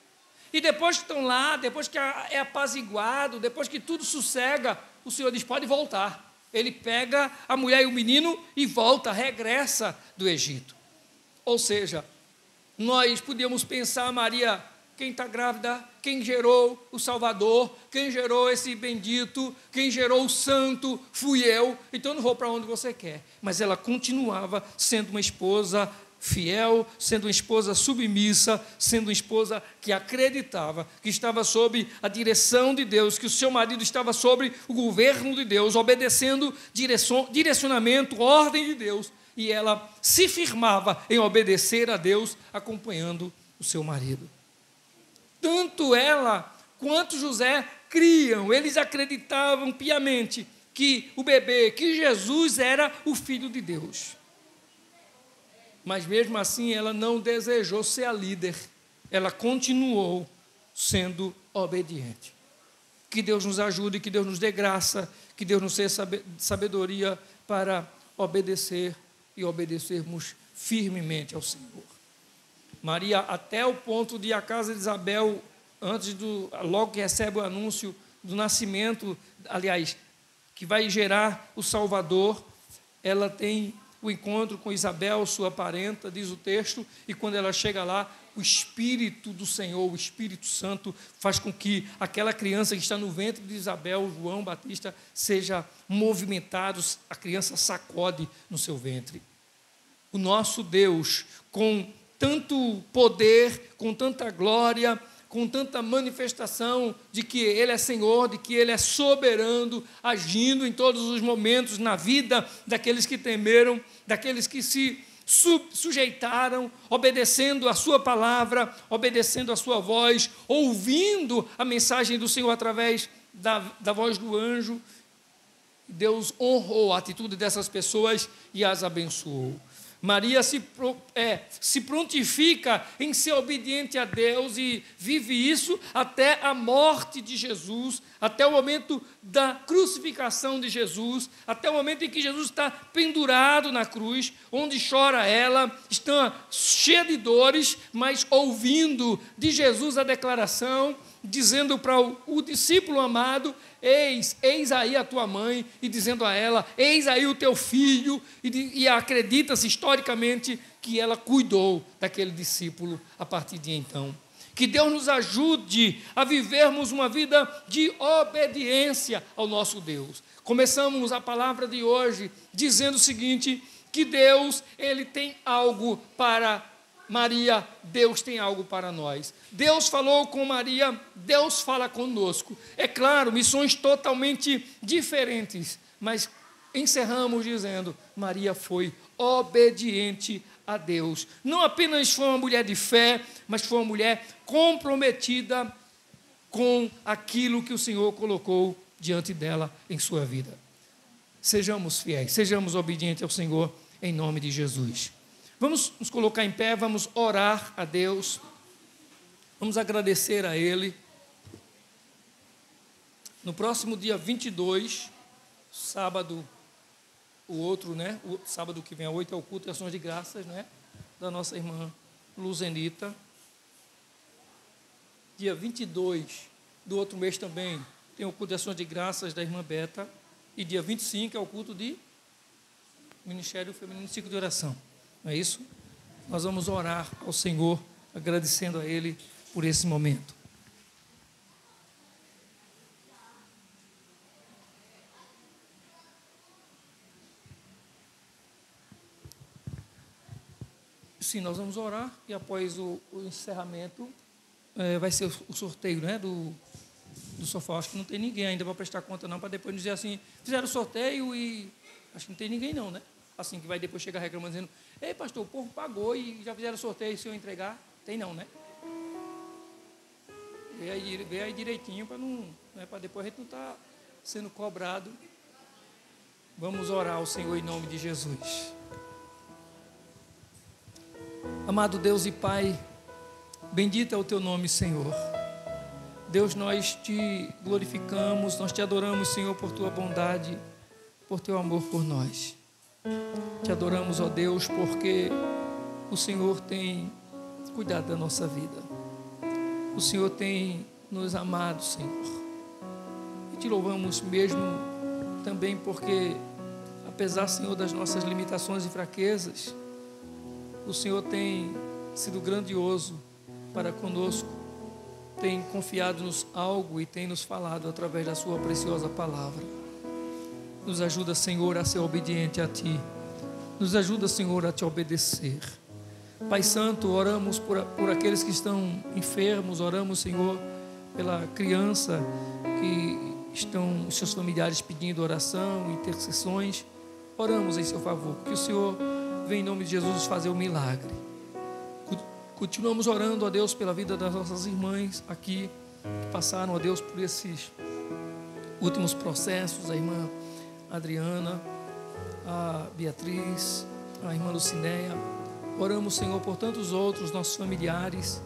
E depois que estão lá, depois que é apaziguado, depois que tudo sossega, o Senhor diz, pode voltar. Ele pega a mulher e o menino e volta, regressa do Egito. Ou seja, nós podíamos pensar, Maria, quem está grávida, quem gerou o Salvador, quem gerou esse bendito, quem gerou o santo, fui eu, então não vou para onde você quer. Mas ela continuava sendo uma esposa fiel, sendo uma esposa submissa, sendo uma esposa que acreditava que estava sob a direção de Deus, que o seu marido estava sob o governo de Deus, obedecendo direcionamento, ordem de Deus, e ela se firmava em obedecer a Deus, acompanhando o seu marido. Tanto ela quanto José criam, eles acreditavam piamente que o bebê, que Jesus era o Filho de Deus. Mas mesmo assim ela não desejou ser a líder, ela continuou sendo obediente. Que Deus nos ajude, que Deus nos dê graça, que Deus nos dê sabedoria para obedecer e obedecermos firmemente ao Senhor. Maria, até o ponto de a casa de Isabel, logo que recebe o anúncio do nascimento, aliás, que vai gerar o Salvador, ela tem o encontro com Isabel, sua parenta, diz o texto, e quando ela chega lá, o Espírito do Senhor, o Espírito Santo, faz com que aquela criança que está no ventre de Isabel, João Batista, seja movimentado, a criança sacode no seu ventre. O nosso Deus, com tanto poder, com tanta glória, com tanta manifestação de que Ele é Senhor, de que Ele é soberano, agindo em todos os momentos na vida daqueles que temeram, daqueles que se sujeitaram, obedecendo a sua palavra, obedecendo a sua voz, ouvindo a mensagem do Senhor através da voz do anjo. Deus honrou a atitude dessas pessoas e as abençoou. Maria se prontifica em ser obediente a Deus e vive isso até a morte de Jesus, até o momento da crucificação de Jesus, até o momento em que Jesus está pendurado na cruz, onde chora ela, está cheia de dores, mas ouvindo de Jesus a declaração, dizendo para o discípulo amado, eis aí a tua mãe, e dizendo a ela, eis aí o teu filho, e acredita-se historicamente que ela cuidou daquele discípulo a partir de então. Que Deus nos ajude a vivermos uma vida de obediência ao nosso Deus. Começamos a palavra de hoje dizendo o seguinte, que Deus, Ele tem algo para Maria, Deus tem algo para nós. Deus falou com Maria, Deus fala conosco. É claro, missões totalmente diferentes, mas encerramos dizendo, Maria foi obediente a Deus. Não apenas foi uma mulher de fé, mas foi uma mulher comprometida com aquilo que o Senhor colocou diante dela em sua vida. Sejamos fiéis, sejamos obedientes ao Senhor, em nome de Jesus. Vamos nos colocar em pé, vamos orar a Deus, vamos agradecer a Ele. No próximo dia 22, sábado, o outro, né? O sábado que vem, a 8, é o culto de ações de graças, né? Da nossa irmã Luzenita. Dia 22 do outro mês também tem o culto de ações de graças da irmã Beta. E dia 25 é o culto de Ministério Feminino Ciclo de Oração. Não é isso? Nós vamos orar ao Senhor, agradecendo a Ele por esse momento. Sim, nós vamos orar e após o encerramento vai ser o sorteio, né, do sofá. Acho que não tem ninguém ainda para prestar conta não, para depois nos dizer assim, fizeram o sorteio e acho que não tem ninguém não, né? Assim que vai depois chegar reclamando, dizendo, ei pastor, o povo pagou e já fizeram o sorteio, se eu entregar, tem não, né? Vê aí direitinho para não, né, para depois a gente não estar sendo cobrado. Vamos orar ao Senhor em nome de Jesus. Amado Deus e Pai, bendito é o Teu nome, Senhor. Deus, nós Te glorificamos, nós Te adoramos, Senhor, por Tua bondade, por Teu amor por nós. Te adoramos, ó Deus, porque o Senhor tem cuidado da nossa vida. O Senhor tem nos amado, Senhor. E Te louvamos mesmo também porque, apesar, Senhor, das nossas limitações e fraquezas, o Senhor tem sido grandioso para conosco, tem confiado-nos algo e tem nos falado através da Sua preciosa palavra. Nos ajuda, Senhor, a ser obediente a Ti. Nos ajuda, Senhor, a Te obedecer. Pai Santo, oramos por aqueles que estão enfermos, oramos, Senhor, pela criança que estão os seus familiares pedindo oração, intercessões. Oramos em Seu favor, que o Senhor venha em nome de Jesus fazer o milagre. Continuamos orando a Deus pela vida das nossas irmãs aqui, que passaram, a Deus, por esses últimos processos, a irmã Adriana, a Beatriz, a irmã Lucinéia. Oramos, Senhor, por tantos outros nossos familiares,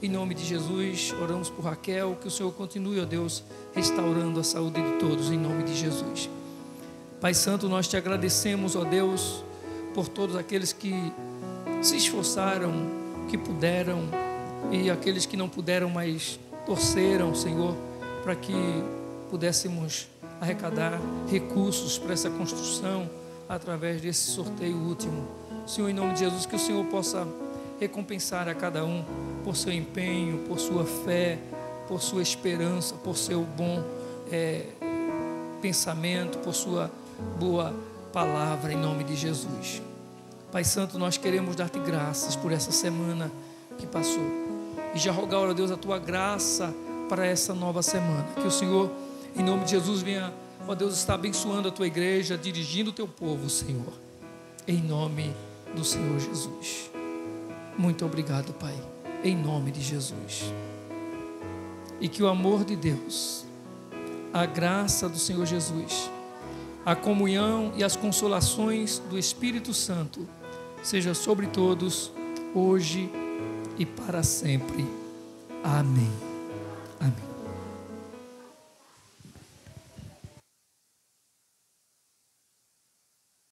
em nome de Jesus. Oramos por Raquel, que o Senhor continue, ó Deus, restaurando a saúde de todos, em nome de Jesus. Pai Santo, nós Te agradecemos, ó Deus, por todos aqueles que se esforçaram, que puderam, e aqueles que não puderam, mas torceram, Senhor, para que pudéssemos arrecadar recursos para essa construção através desse sorteio último. Senhor, em nome de Jesus, que o Senhor possa recompensar a cada um por seu empenho, por sua fé, por sua esperança, por seu bom pensamento, por sua boa palavra, em nome de Jesus. Pai Santo, nós queremos dar-Te graças por essa semana que passou e já rogar, ó Deus, a Tua graça para essa nova semana. Que o Senhor, em nome de Jesus, venha, ó Deus, estar abençoando a Tua igreja, dirigindo o Teu povo, Senhor, em nome do Senhor Jesus. Muito obrigado, Pai, em nome de Jesus. E que o amor de Deus, a graça do Senhor Jesus, a comunhão e as consolações do Espírito Santo seja sobre todos, hoje e para sempre. Amém. Amém.